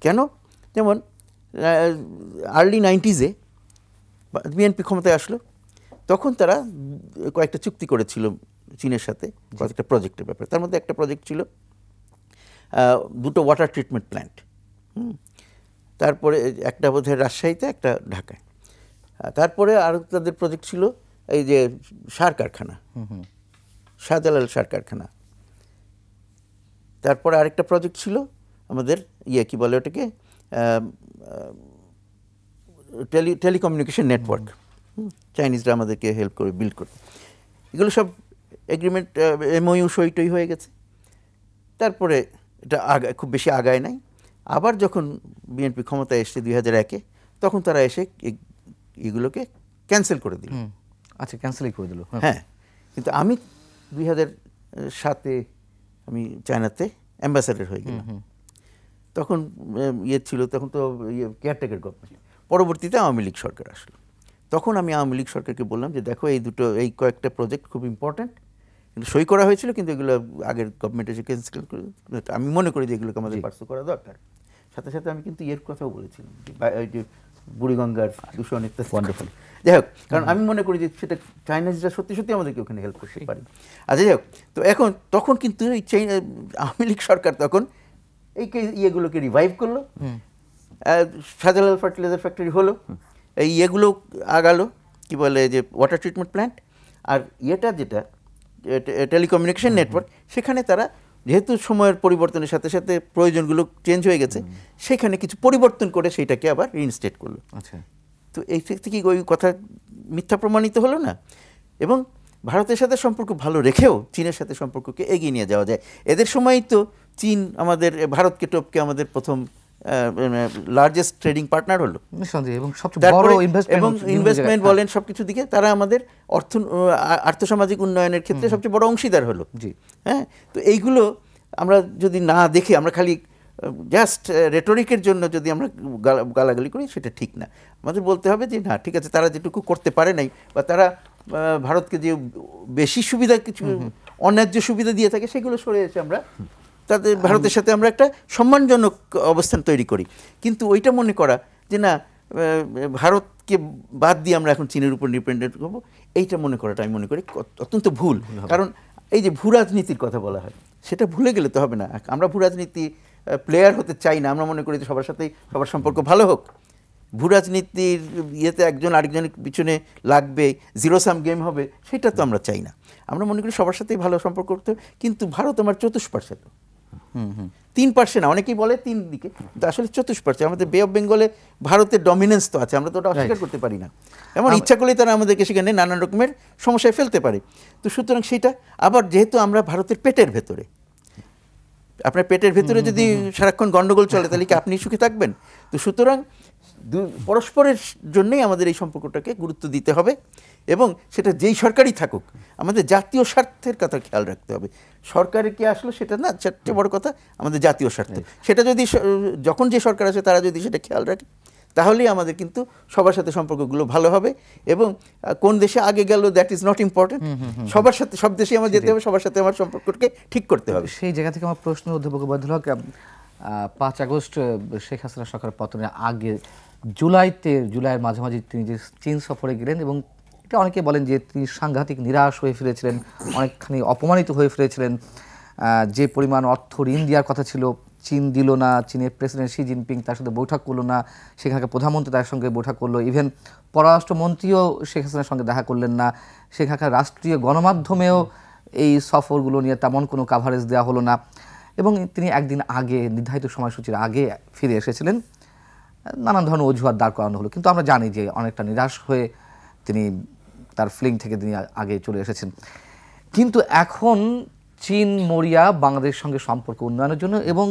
Speaker 2: কেন? যেমন আর্লি 90s বিএনপি ক্ষমতায় আসলো, তখন তারা কয়েকটা চুক্তি করেছিল চীনের সাথে কয়েকটা প্রজেক্টের ব্যাপারে। তার মধ্যে একটা প্রজেক্ট ছিল দুটো ওয়াটার ট্রিটমেন্ট প্ল্যান্ট, তারপরে একটা বোধহয় রাজশাহীতে, একটা ঢাকায়। তারপরে আরও তাদের প্রজেক্ট ছিল এই যে সার কারখানা, শাহজালাল সার কারখানা। তারপরে আরেকটা প্রজেক্ট ছিল আমাদের কি বলে ওটাকে, টেলিকমিউনিকেশন নেটওয়ার্ক। চাইনিজরা আমাদেরকে হেল্প করে বিল্ড করতে। এগুলো সব এগ্রিমেন্ট MOU সই হয়ে গেছে। তারপরে এটা খুব বেশি আগায় নাই। আবার যখন বিএনপি ক্ষমতায় এসছে 2001-এ, তখন তারা এসে এগুলোকে ক্যান্সেল করে দিল।
Speaker 1: আচ্ছা, ক্যান্সেলই করে দিল।
Speaker 2: হ্যাঁ, কিন্তু আমি 2007-এ আমি চায়নাতে অ্যাম্বাসাডার হয়ে গেলাম। তখন ছিল, তখন তো কেয়ারটেকার গভর্নমেন্ট। পরবর্তীতে আওয়ামী লীগ সরকার আসলো। তখন আমি আওয়ামী লীগ সরকারকে বললাম যে দেখো, এই কয়েকটা প্রজেক্ট খুব ইম্পর্ট্যান্ট, কিন্তু সই করা হয়েছিল, কিন্তু এগুলো আগের গভর্নমেন্ট এসে ক্যান্সেল করে। আমি মনে করি যে এগুলোকে আমাদের পার্সু করা দরকার। সাথে সাথে আমি কিন্তু কথাও বলেছিলাম, ওই যে বুড়িগঙ্গার দূষণ ইত্যাদি। ওয়ান্ডারফুল। যাই হোক, কারণ আমি মনে করি যে সেটা চাইনিজরা সত্যি সত্যি আমাদেরকে ওখানে হেল্প করতে পারে। আচ্ছা, যাই হোক, তো তখন কিন্তু এই আওয়ামী লীগ সরকার তখন ইয়েগুলোকে রিভাইভ করলো। শাহজালাল ফার্টিলাইজার ফ্যাক্টরি হলো, এই ইয়েগুলো আগালো, কি বলে যে ওয়াটার ট্রিটমেন্ট প্ল্যান্ট। আর যেটা টেলিকমিউনিকেশন নেটওয়ার্ক, সেখানে তারা যেহেতু সময়ের পরিবর্তনের সাথে সাথে প্রয়োজনগুলো চেঞ্জ হয়ে গেছে, সেখানে কিছু পরিবর্তন করে সেইটাকে আবার রিইনস্টেট করলো।
Speaker 1: আচ্ছা,
Speaker 2: তো এই ক্ষেত্রে কি ওই কথা মিথ্যা প্রমাণিত হলো না? এবং ভারতের সাথে সম্পর্ক ভালো রেখেও চীনের সাথে সম্পর্ককে এগিয়ে নিয়ে যাওয়া যায়। এদের সময়ই তো চীন ভারতকে টপকে আমাদের প্রথম লার্জেস্ট ট্রেডিং পার্টনার হলো, এবং ইনভেস্টমেন্ট বলেন সবকিছু দিকে তারা আমাদের আর্থসামাজিক উন্নয়নের ক্ষেত্রে সবচেয়ে বড় অংশীদার হলো। হ্যাঁ, তো এইগুলো আমরা যদি না দেখে আমরা খালি জাস্ট রেটরিকের জন্য যদি আমরা গালাগালি করি, সেটা ঠিক না। আমাদের বলতে হবে যে না, ঠিক আছে, তারা যেটুকু করতে পারে নাই, বা তারা ভারতকে যে বেশি সুবিধা, কিছু অন্যায্য সুবিধা দিয়ে থাকে, সেগুলো সরে এসে আমরা তাদের ভারতের সাথে আমরা একটা সম্মানজনক অবস্থান তৈরি করি। কিন্তু ওইটা মনে করা যে না, ভারতকে বাদ দিয়ে আমরা এখন চীনের উপর ডিপেন্ডেন্ট হবো, এইটা মনে করাটা আমি মনে করি অত্যন্ত ভুল। কারণ এই যে ভূ রাজনীতির কথা বলা হয়, সেটা ভুলে গেলে তো হবে না। আমরা ভূ রাজনীতি প্লেয়ার হতে চাই না। আমরা মনে করি যে সবার সাথেই সবার সম্পর্ক ভালো হোক। ভূ রাজনীতির ইয়েতে একজন আরেকজনের পিছনে লাগবে, জিরো সাম গেম হবে, সেটা তো আমরা চাই না। আমরা মনে করি সবার সাথেই ভালো সম্পর্ক করতে হবে। কিন্তু ভারত আমার চতুষ্পার্শ্বে, 3% না, অনেকেই বলে 3 দিকে, কিন্তু আসলে চতুষ্পার্শ্বে। আমাদের বে অফ বেঙ্গলে ভারতের ডমিনেন্স তো আছে, আমরা তো ওটা অস্বীকার করতে পারি না। এমন ইচ্ছা করলেই তারা আমাদেরকে সেখানে নানান রকমের সমস্যায় ফেলতে পারে। তো সুতরাং সেটা আবার, যেহেতু আমরা ভারতের পেটের ভেতরে, আপনার পেটের ভেতরে যদি সারাক্ষণ গন্ডগোল চলে, তাহলে কি আপনি সুখে থাকবেন? তো সুতরাং পরস্পরের জন্যই আমাদের এই সম্পর্কটাকে গুরুত্ব দিতে হবে এবং সেটা যেই সরকারই থাকুক আমাদের জাতীয় স্বার্থের কথা খেয়াল রাখতে হবে। সরকারে কি আসলো সেটা না, সবচেয়ে বড় কথা আমাদের জাতীয় স্বার্থ। সেটা যদি যখন যে সরকার আছে তারা যদি সেটা খেয়াল রাখে তাহলেই আমাদের কিন্তু সবার সাথে সম্পর্কগুলো ভালো হবে এবং কোন দেশে আগে গেল দ্যাট ইজ নট ইম্পর্টেন্ট। সবার সাথে, সব দেশে আমার যেতে হবে, সবার সাথে আমার সম্পর্ককে ঠিক করতে হবে।
Speaker 1: সেই জায়গা থেকে আমার প্রশ্ন, অধ্যাপক ওবায়দুল হক, 5 আগস্ট শেখ হাসিনা সরকারের পতনের আগে জুলাইয়ের মাঝামাঝি তিনি যে চীন সফরে গেলেন এবং এটা অনেকে বলেন যে তিনি সাংঘাতিক নিরাশ হয়ে ফিরেছিলেন, অনেকখানি অপমানিত হয়ে ফিরেছিলেন। যে পরিমাণ অর্থ ঋণ দেওয়ার কথা ছিল চীন দিল না, চীনের প্রেসিডেন্ট শি জিনপিং তার সাথে বৈঠক করলো না, সেখানকার প্রধানমন্ত্রী তার সঙ্গে বৈঠক করলো, ইভেন পররাষ্ট্রমন্ত্রীও শেখ হাসিনার সঙ্গে দেখা করলেন না, সেখানকার রাষ্ট্রীয় গণমাধ্যমেও এই সফরগুলো নিয়ে তেমন কোনো কাভারেজ দেওয়া হলো না এবং তিনি একদিন আগে, নির্ধারিত সময়সূচির আগে ফিরে এসেছিলেন। নানান ধরনের অজুহাত দাঁড় করানো হলো, কিন্তু আমরা জানি যে অনেকটা নিরাশ হয়ে তিনি তার ফ্লিং থেকে তিনি আগে চলে এসেছেন। কিন্তু এখন চীন মরিয়া বাংলাদেশের সঙ্গে সম্পর্ক উন্নয়নের জন্য এবং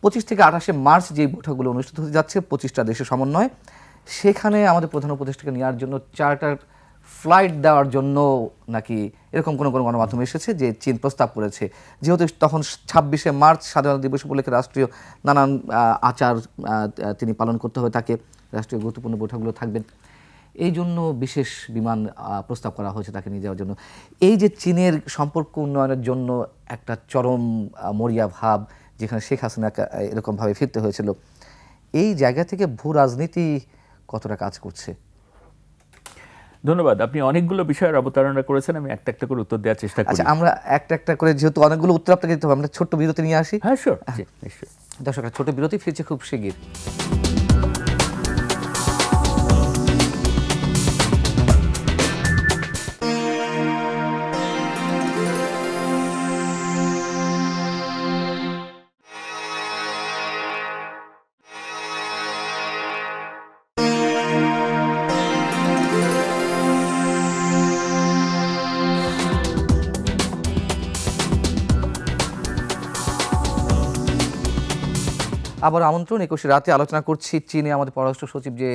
Speaker 1: 25 থেকে 28 মার্চ যে বৈঠকগুলো অনুষ্ঠিত হতে যাচ্ছে 25টা দেশের সমন্বয়, সেখানে আমাদের প্রধান উপদেষ্টাকে নেওয়ার জন্য চার্টার ফ্লাইট দেওয়ার জন্য নাকি এরকম কোনো গণমাধ্যম এসেছে যে চীন প্রস্তাব করেছে। যেহেতু তখন 26শে মার্চ স্বাধীনতা দিবস উপলক্ষে রাষ্ট্রীয় নানান আচার তিনি পালন করতে হবে, তাকে রাষ্ট্রীয় গুরুত্বপূর্ণ বৈঠকগুলো থাকবেন, এই জন্য বিশেষ বিমান প্রস্তাব করা হয়েছে তাকে নিয়ে যাওয়ার জন্য। এই যে চীনের সম্পর্ক উন্নয়নের জন্য একটা চরম মরিয়া ভাব, যেখানে শেখ হাসিনাকে এরকমভাবে ফিরতে হয়েছিল, এই জায়গা থেকে ভূ রাজনীতি কতটা কাজ করছে?
Speaker 3: ধন্যবাদ। আপনি অনেকগুলো বিষয়ের অবতারণা করেছেন, আমি একটা একটা করে উত্তর দেওয়ার চেষ্টা করি।
Speaker 1: আচ্ছা, আমরা একটা করে, যেহেতু অনেকগুলো উত্তর আপনাকে দিতে হবে, আমরা ছোট্ট বিরতি নিয়ে আসি।
Speaker 3: হ্যাঁ, শিওর, নিশ্চয়ই।
Speaker 1: দর্শকরা, ছোট বিরতি, ফিরছে খুব শিগগির। আবার আমন্ত্রণ। 21 রাতে আলোচনা করছি চীনে আমাদের পররাষ্ট্র সচিব যে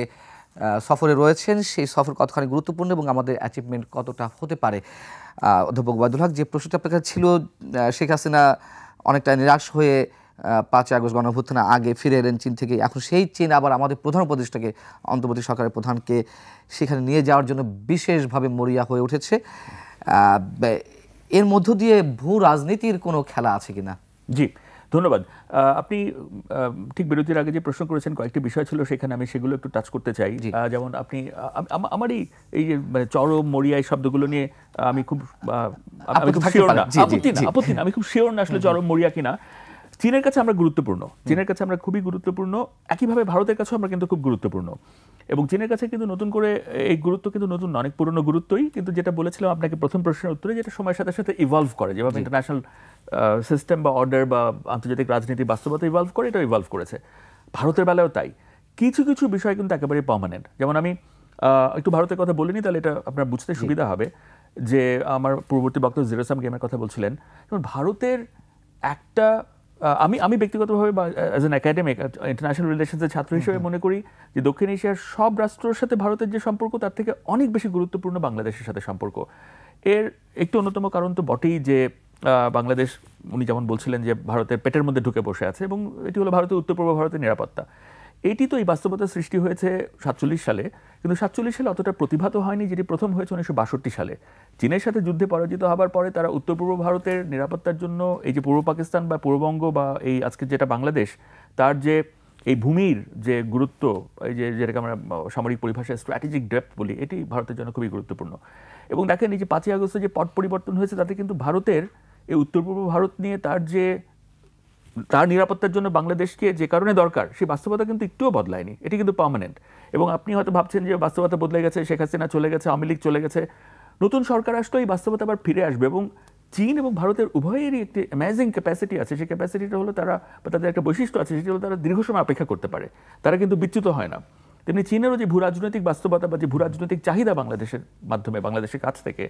Speaker 1: সফরে রয়েছেন, সেই সফর কতখানি গুরুত্বপূর্ণ এবং আমাদের অ্যাচিভমেন্ট কতটা হতে পারে। অধ্যাপক ওবায়দুল হক, যে প্রশ্নটা আপনার কাছে ছিল, শেখ হাসিনা অনেকটা নিরাশ হয়ে 5 আগস্ট গণঅভ্যুত্থানের আগে ফিরে এলেন চীন থেকে, এখন সেই চীন আবার আমাদের প্রধান উপদেষ্টাকে, অন্তর্বর্তী সরকারের প্রধানকে সেখানে নিয়ে যাওয়ার জন্য বিশেষভাবে মরিয়া হয়ে উঠেছে। এর মধ্য দিয়ে ভূ রাজনীতির কোনো খেলা আছে কিনা?
Speaker 3: জি, ধন্যবাদ। আপনি ঠিক বিরতির আগে যে প্রশ্ন করেছেন, কয়েকটি বিষয় ছিল, সেখানে আমি সেগুলো একটু টাচ করতে চাই। যেমন আপনি আমারই এই যে মানে চরম মরিয়া এই শব্দগুলো নিয়ে আমি খুব শিওর না, আপত্তি না, আমি খুব শিওর না আসলে চরম মরিয়া কিনা। চীনের কাছে আমরা গুরুত্বপূর্ণ, চীনের কাছে আমরা খুবই গুরুত্বপূর্ণ, একইভাবে ভারতের কাছেও আমরা কিন্তু খুব গুরুত্বপূর্ণ। এবং চীনের কাছে কিন্তু নতুন করে এই গুরুত্ব কিন্তু নতুন, অনেক পুরনো গুরুত্বই, কিন্তু যেটা বলেছিলাম আপনাকে প্রথম প্রশ্নের উত্তরে, যেটা সময়ের সাথে সাথে ইভলভ করে, যেভাবে ইন্টারন্যাশনাল সিস্টেম বা অর্ডার বা আন্তর্জাতিক রাজনীতি বাস্তবতা ইভলভ করে, এটা ইভলভ করেছে। ভারতের বেলায়ও তাই। কিছু কিছু বিষয় কিন্তু একেবারে পার্মানেন্ট। যেমন আমি একটু ভারতের কথা বলিনি, তাহলে এটা আপনার বুঝতে সুবিধা হবে, যে আমার পূর্ববর্তী বক্তব্য জিরো সাম গেমের কথা বলছিলেন। যেমন ভারতের একটা, আমি ব্যক্তিগতভাবে বা অ্যাজ অ্যান একাডেমিক ইন্টারন্যাশনাল রিলেশনসের ছাত্র হিসেবে মনে করি যে দক্ষিণ এশিয়ার সব রাষ্ট্রের সাথে ভারতের যে সম্পর্ক, তার থেকে অনেক বেশি গুরুত্বপূর্ণ বাংলাদেশের সাথে সম্পর্ক। এর একটি অন্যতম কারণ তো বটেই যে বাংলাদেশ, উনি যেমন বলছিলেন যে ভারতের পেটের মধ্যে ঢুকে বসে আছে, এবং এটি হলো ভারতের উত্তর পূর্ব ভারতের নিরাপত্তা। এটি তো এই বাস্তবতা সৃষ্টি হয়েছে 47 সালে, কিন্তু 47 সালে অতটা প্রতিভাত হয়নি, যেটি প্রথম হয়েছে 1962 সালে। চীনের সাথে যুদ্ধে পরাজিত হওয়ার পরে তারা উত্তর পূর্ব ভারতের নিরাপত্তার জন্য এই যে পূর্ব পাকিস্তান বা পূর্ববঙ্গ বা এই আজকে যেটা বাংলাদেশ, তার যে এই ভূমির যে গুরুত্ব, এই যে যেটাকে আমরা সামরিক পরিভাষায় স্ট্র্যাটেজিক ডেপথ বলি, এটি ভারতের জন্য খুবই গুরুত্বপূর্ণ। এবং দেখেন, এই যে 5 আগস্টে যে পট পরিবর্তন হয়েছে, তাতে কিন্তু ভারতের এই উত্তর পূর্ব ভারত নিয়ে তার নিরাপত্তার জন্য বাংলাদেশকে যে কারণে দরকার, সেই বাস্তবতা কিন্তু একটুও বদলায়নি। এটি কিন্তু পার্মানেন্ট। এবং আপনি হয়তো ভাবছেন যে বাস্তবতা বদলে গেছে, শেখ হাসিনা চলে গেছে, আওয়ামী লীগ চলে গেছে, নতুন সরকার আসলে এই বাস্তবতা আবার ফিরে আসবে। এবং চীন এবং ভারতের উভয়েরই একটি অ্যামেজিং ক্যাপাসিটি আছে। সেই ক্যাপাসিটিটা হলো তাদের একটা বৈশিষ্ট্য আছে, সেটি হলো তারা দীর্ঘ সময় অপেক্ষা করতে পারে, তারা কিন্তু বিচ্যুত হয় না। তেমনি চীনেরও যে ভূরাজনৈতিক বাস্তবতা বা যে ভূরাজনৈতিক চাহিদা বাংলাদেশের মাধ্যমে বাংলাদেশের কাছ থেকে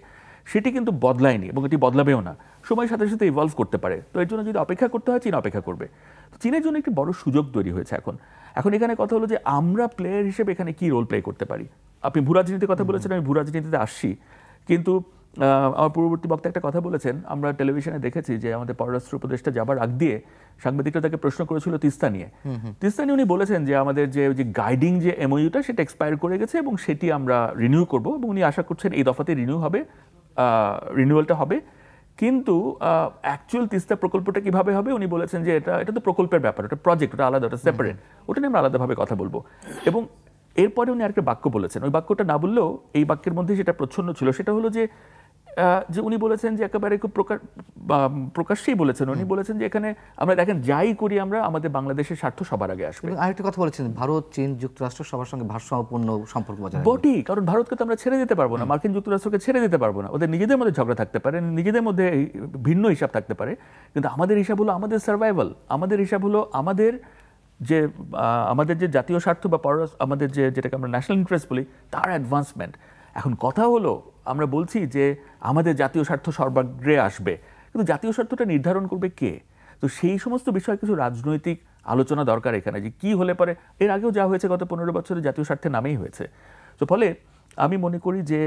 Speaker 3: সেটি কিন্তু বদলায়নি এবং এটি বদলাবেও না, সময়ের সাথে সাথে ইভলভ করতে পারে। তো এর জন্য যদি অপেক্ষা করতে হয়, চীন অপেক্ষা করবে। তো চীনের জন্য একটি বড় সুযোগ তৈরি হয়েছে এখন। এখানে কথা হলো যে আমরা প্লেয়ার হিসেবে এখানে কি রোল প্লে করতে পারি। আপনি ভূরাজনীতির কথা বলেছেন, আমি ভূরাজনীতিতে আসছি, কিন্তু আমার পূর্ববর্তী বক্তা একটা কথা বলেছেন, আমরা টেলিভিশনে দেখেছি যে আমাদের পররাষ্ট্র উপদেষ্টা যাবার আগ দিয়ে সাংবাদিকরা তাকে প্রশ্ন করেছিল তিস্তা নিয়ে। উনি বলেছেন যে আমাদের যে গাইডিং যে এমওইউটা সেটা এক্সপায়ার করে গেছে এবং সেটি আমরা রিনিউ করব, এবং উনি আশা করছেন এই দফাতে রিনিউয়ালটা হবে। কিন্তু অ্যাকচুয়াল তিস্তা প্রকল্পটা কিভাবে হবে উনি বলেছেন যে এটা তো প্রকল্পের ব্যাপার, ওটা প্রজেক্ট, ওটা আলাদা, ওটা সেপারেট, ওটা নিয়ে আমরা আলাদাভাবে কথা বলবো। এবং এরপরে উনি আরেকটা বাক্য বলেছেন, ওই বাক্যটা না বললেও এই বাক্যের মধ্যে যেটা প্রচ্ছন্ন ছিল সেটা হলো যে উনি বলেছেন যে একেবারে খুব প্রকাশ্যেই বলেছেন, উনি বলেছেন যে এখানে আমরা দেখেন যাই করি আমরা আমাদের বাংলাদেশের স্বার্থ সবার আগে আসবে।
Speaker 1: আরেকটা কথা বলেছেন, ভারত, চীন, যুক্তরাষ্ট্র সবার সঙ্গে ভারসাম্যপূর্ণ সম্পর্ক বজায় রাখবে।
Speaker 3: বটেই, কারণ ভারতকে তো আমরা ছেড়ে দিতে পারবো না, মার্কিন যুক্তরাষ্ট্রকে ছেড়ে দিতে পারবো না। ওদের নিজেদের মধ্যে ঝগড়া থাকতে পারে, নিজেদের মধ্যে ভিন্ন হিসাব থাকতে পারে, কিন্তু আমাদের হিসাব হলো আমাদের সার্ভাইভাল, আমাদের হিসাব হলো আমাদের যে জাতীয় স্বার্থ বা আমাদের যেটাকে আমরা ন্যাশনাল ইন্টারেস্ট বলি তার অ্যাডভান্সমেন্ট। এখন কথা হলো আমরা বলছি যে আমাদের জাতীয় স্বার্থ সর্বাগ্রে আসবে, কিন্তু জাতীয় স্বার্থটা নির্ধারণ করবে কে? তো সেই সমস্ত বিষয়ে কিছু রাজনৈতিক আলোচনা দরকার এখানে, যে কি হলে পারে। এর আগেও যা হয়েছে গত 15 বছরে জাতীয় স্বার্থের নামেই হয়েছে। তো ফলে আমি মনে করি যে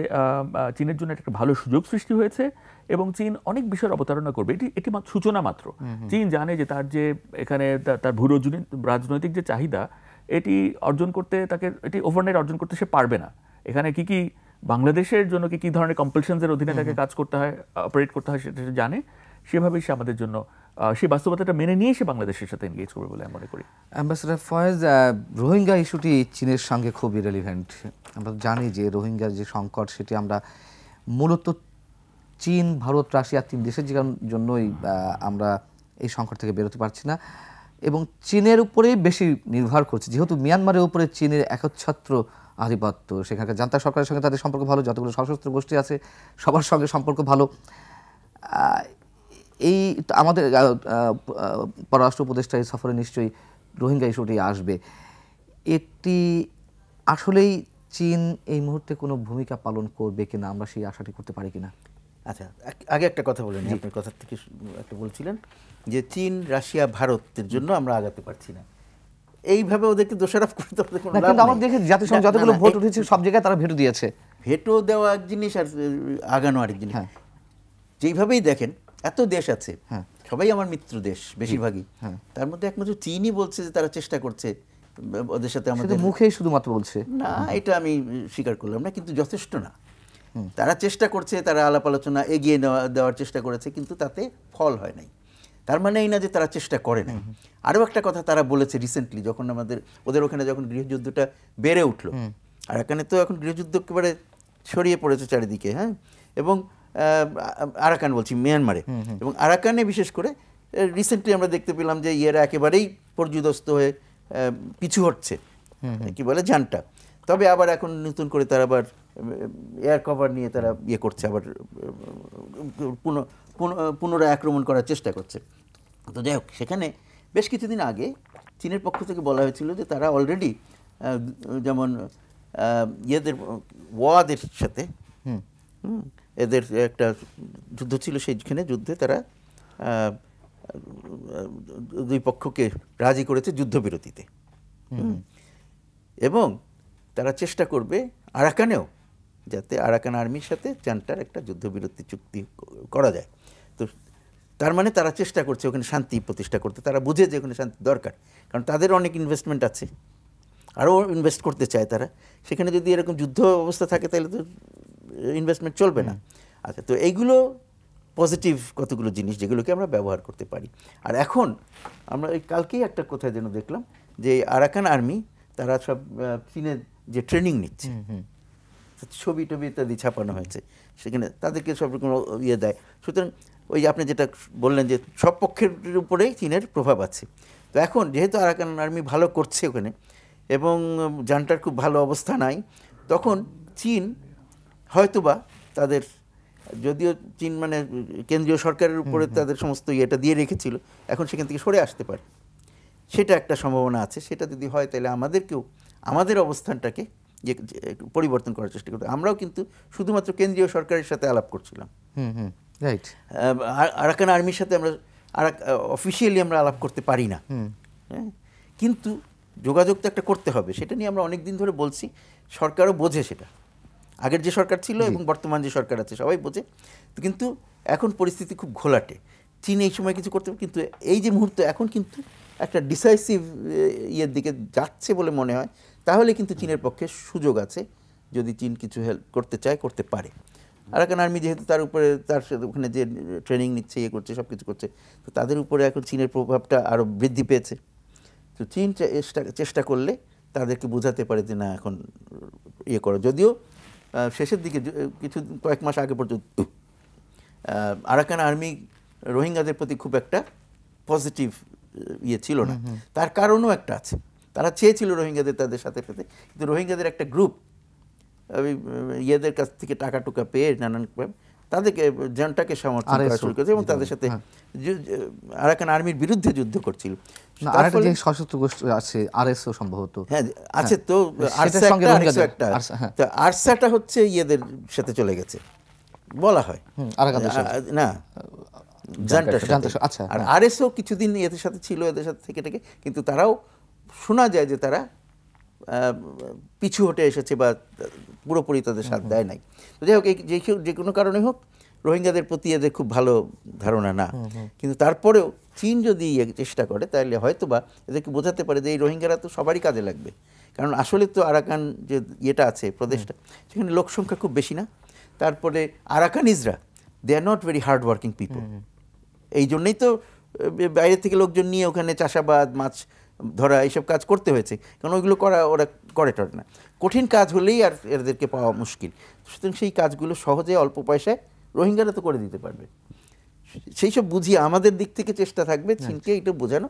Speaker 3: চীনের জন্য একটা ভালো সুযোগ সৃষ্টি হয়েছে এবং চীন অনেক বিষয়ের অবতারণা করবে। এটি সূচনা মাত্র। চীন জানে যে তার যে এখানে তার রাজনৈতিক যে চাহিদা এটি অর্জন করতে এটি ওভারনাইট অর্জন করতে সে পারবে না। এখানে কি বাংলাদেশের জন্য কি ধরনের কম্পালশনসের অধীনে তাকে কাজ করতে হয়, অপারেট করতে হয়, সেটা জানে। সেভাবেই সে আমাদের জন্য সেই বাস্তবতাটা মেনে নিয়ে সে বাংলাদেশের সাথে এনগেজ করবে বলে আমি মনে করি।
Speaker 1: অ্যাম্বাসেডর ফয়েজ, রোহিঙ্গা ইস্যুটি চীনের সঙ্গে খুবই রেলিভেন্ট। আমরা জানি যে রোহিঙ্গার যে সংকট সেটি আমরা মূলত চীন, ভারত, রাশিয়া 3 দেশের জন্যই আমরা এই সংকট থেকে বেরোতে পারছি না এবং চীনের উপরেই বেশি নির্ভর করছে, যেহেতু মিয়ানমারের উপরে চীনের একচ্ছত্র আধিপত্য। সেখানকার জান্তা সরকারের সঙ্গে তাদের সম্পর্ক ভালো, যতগুলো সশস্ত্র গোষ্ঠী আছে সবার সঙ্গে সম্পর্ক ভালো। এই আমাদের পররাষ্ট্র উপদেষ্টা এই সফরে নিশ্চয়ই রোহিঙ্গা ইস্যুটি আসবে। এটি আসলেই চীন এই মুহূর্তে কোনো ভূমিকা পালন করবে কিনা, আমরা সেই আশাটি করতে পারি কিনা?
Speaker 2: আচ্ছা, আগে একটা কথা বলেন, আপনার কথা থেকে একটা বলছিলেন যে চীন, রাশিয়া, ভারতের জন্য আমরা আগাতে পারছি না, এইভাবে ওদেরকে দোষারোপ করতে হবে কোনো লাভ নেই।
Speaker 1: কিন্তু আমরা দেখি জাতিসংঘ যতগুলো ভোট উঠেছে সব জায়গায় তারা ভেটো দিয়েছে।
Speaker 2: ভেটো দেওয়া এক জিনিস আর আগানো আরেক জিনিস। যেইভাবেই দেখেন এত দেশ আছে, সবাই আমার মিত্র দেশ বেশিরভাগই, তার মধ্যে একমাত্র চীনই বলছে যে তারা চেষ্টা করছে ওদের সাথে আমাদের,
Speaker 1: মুখেই শুধুমাত্র বলছে
Speaker 2: না, এটা আমি স্বীকার করলাম না, কিন্তু যথেষ্ট না। তারা চেষ্টা করছে, তারা আলাপ আলোচনা এগিয়ে দেওয়ার চেষ্টা করেছে, কিন্তু তাতে ফল হয় নাই। তার মানে এই না যে তারা চেষ্টা করে নাই। আরও একটা কথা তারা বলেছে রিসেন্টলি, যখন ওদের ওখানে যখন গৃহযুদ্ধটা বেড়ে উঠলো, আর এখানে তো এখন গৃহযুদ্ধ একেবারে ছড়িয়ে পড়েছে চারিদিকে, হ্যাঁ, এবং আরাকান বলছি, মিয়ানমারে, এবং আরাকানে বিশেষ করে রিসেন্টলি আমরা দেখতে পেলাম যে ইয়েরা একেবারেই পর্যুদস্ত হয়ে পিছু হটছে, কি বলে জানটা। তবে আবার এখন নতুন করে তারা আবার এয়ার কভার নিয়ে তারা ইয়ে করছে, আবার পুনরায় আক্রমণ করার চেষ্টা করছে। তো যাই হোক, সেখানে বেশ কিছুদিন আগে চীনের পক্ষ থেকে বলা হয়েছিল যে তারা অলরেডি যেমন ওয়াদের সাথে এদের একটা যুদ্ধ ছিল, সেইখানে যুদ্ধে তারা দুই পক্ষকে রাজি করেছে যুদ্ধবিরতিতে, এবং তারা চেষ্টা করবে আরাকানেও যাতে আরাকান আর্মির সাথে জান্টার একটা যুদ্ধবিরতি চুক্তি করা যায়। তো তার মানে তারা চেষ্টা করছে ওখানে শান্তি প্রতিষ্ঠা করতে। তারা বুঝে যে ওখানে শান্তি দরকার, কারণ তাদের অনেক ইনভেস্টমেন্ট আছে, আরও ইনভেস্ট করতে চায় তারা। সেখানে যদি এরকম যুদ্ধ অবস্থা থাকে তাহলে তো ইনভেস্টমেন্ট চলবে না। আচ্ছা, তো এইগুলো পজিটিভ কতগুলো জিনিস যেগুলোকে আমরা ব্যবহার করতে পারি। আর এখন আমরা কালকেই একটা কোথায় যেন দেখলাম যে আরাকান আর্মি তারা সব চীনের যে ট্রেনিং নিচ্ছে, ছবি টবি ইত্যাদি ছাপানো হয়েছে, সেখানে তাদেরকে সব রকম ইয়ে দেয়। সুতরাং ওই আপনি যেটা বললেন যে সব পক্ষের উপরেই চীনের প্রভাব আছে। তো এখন যেহেতু আরাকান আর্মি ভালো করছে ওখানে এবং জান্টার খুব ভালো অবস্থা নাই, তখন চীন হয়তোবা তাদের, যদিও চীন মানে কেন্দ্রীয় সরকারের উপরে তাদের সমস্ত ইয়েটা দিয়ে রেখেছিল, এখন সেখান থেকে সরে আসতে পারে। সেটা একটা সম্ভাবনা আছে। সেটা যদি হয় তাহলে আমাদেরকেও আমাদের অবস্থানটাকে পরিবর্তন করার চেষ্টা করতে। আমরাও কিন্তু শুধুমাত্র কেন্দ্রীয় সরকারের সাথে আলাপ করছিলাম,
Speaker 1: রাইট।
Speaker 2: আরাকান আর্মির সাথে আমরা অফিসিয়ালি আমরা আলাপ করতে পারি না, হ্যাঁ, কিন্তু যোগাযোগ তো একটা করতে হবে। সেটা নিয়ে আমরা অনেক দিন ধরে বলছি, সরকারও বোঝে সেটা, আগের যে সরকার ছিল এবং বর্তমান যে সরকার আছে সবাই বোঝে। কিন্তু এখন পরিস্থিতি খুব ঘোলাটে, চীন এই সময় কিছু করতে পারে, কিন্তু এই যে মুহূর্তে এখন কিন্তু একটা ডিসাইসিভ ইয়ের দিকে যাচ্ছে বলে মনে হয়। তাহলে কিন্তু চীনের পক্ষে সুযোগ আছে, যদি চীন কিছু হেল্প করতে চায় করতে পারে। আরাকান আর্মি যেহেতু তার উপরে তার ওখানে যে ট্রেনিং নিচ্ছে, ইয়ে করছে, সব কিছু করছে, তো তাদের উপরে এখন চীনের প্রভাবটা আরও বৃদ্ধি পেয়েছে। তো চীন চেষ্টা করলে তাদেরকে বোঝাতে পারে যে না এখন ইয়ে করো। যদিও শেষের দিকে কিছু কয়েক মাস আগে পর্যন্ত আরাকান আর্মি রোহিঙ্গাদের প্রতি খুব একটা পজিটিভ ইয়ে ছিল না। তার কারণও একটা আছে, তারা চেয়েছিল রোহিঙ্গাদের তাদের সাথে পেতে, কিন্তু রোহিঙ্গাদের একটা গ্রুপ ইয়েদের কাছ থেকে টাকা টুকা পেয়ে নানানভাবে তাদেরকে জনটাকে সমর্থন করা শুরু করেছে এবং তাদের সাথে আরাকান আর্মির বিরুদ্ধে যুদ্ধ করছিল।
Speaker 1: আরেকটা যে সশস্ত্র গোষ্ঠী আছে আরএসও সম্ভবত,
Speaker 2: হ্যাঁ আছে তো, আরসাটা হচ্ছে ইয়েদের সাথে চলে গেছে বলা হয়, না জান্টার সাথে। আর আরএসও কিছুদিন এদের সাথে ছিল, এদের সাথে থেকে কিন্তু তারাও শোনা যায় যে তারা পিছু হটে এসেছে বা পুরোপুরি তাদের সাথ দেয় নাই। তো যাই হোক, যে কোনো কারণে হোক রোহিঙ্গাদের প্রতি এদের খুব ভালো ধারণা না, কিন্তু তারপরেও চীন যদি চেষ্টা করে তাহলে হয়তো বা এদেরকে বোঝাতে পারে যে এই রোহিঙ্গারা তো সবারই কাজে লাগবে। কারণ আসলে তো আরাকান যে ইয়েটা আছে প্রদেশটা, সেখানে লোক সংখ্যা খুব বেশি না। তারপরে আরাকানিজরা they are not very hard working people, এই জন্যই তো বাইরে থেকে লোকজন নিয়ে ওখানে চাষাবাদ, মাছ ধরা, এইসব কাজ করতে হয়েছে, কারণ ওইগুলো ওরা করে টরে না। কঠিন কাজ হলেই আর এদেরকে পাওয়া মুশকিল। সুতরাং সেই কাজগুলো সহজে অল্প পয়সায় রোহিঙ্গারা তো করে দিতে পারবে। সেই সব বুঝিয়ে আমাদের দিক থেকে চেষ্টা থাকবে চীনকে এটা বোঝানো,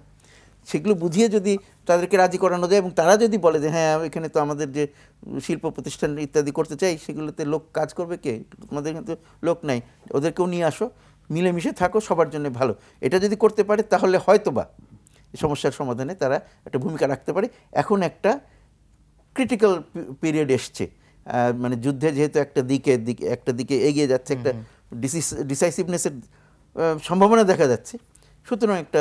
Speaker 2: সেগুলো বুঝিয়ে যদি তাদেরকে রাজি করানো যায় এবং তারা যদি বলে যে হ্যাঁ এখানে তো আমাদের যে শিল্প প্রতিষ্ঠান ইত্যাদি করতে চাই, সেগুলোতে লোক কাজ করবে কে, আমাদের কিন্তু লোক নাই, ওদেরকেও নিয়ে আসো, মিলেমিশে থাকো, সবার জন্য ভালো। এটা যদি করতে পারে তাহলে হয়তো বা সমস্যার সমাধানে তারা একটা ভূমিকা রাখতে পারে। এখন একটা ক্রিটিক্যাল পিরিয়ড এসছে, মানে যুদ্ধে যেহেতু একটা দিকে এগিয়ে যাচ্ছে, একটা ডিসাইসিভনেসের সম্ভাবনা দেখা যাচ্ছে, সুতরাং একটা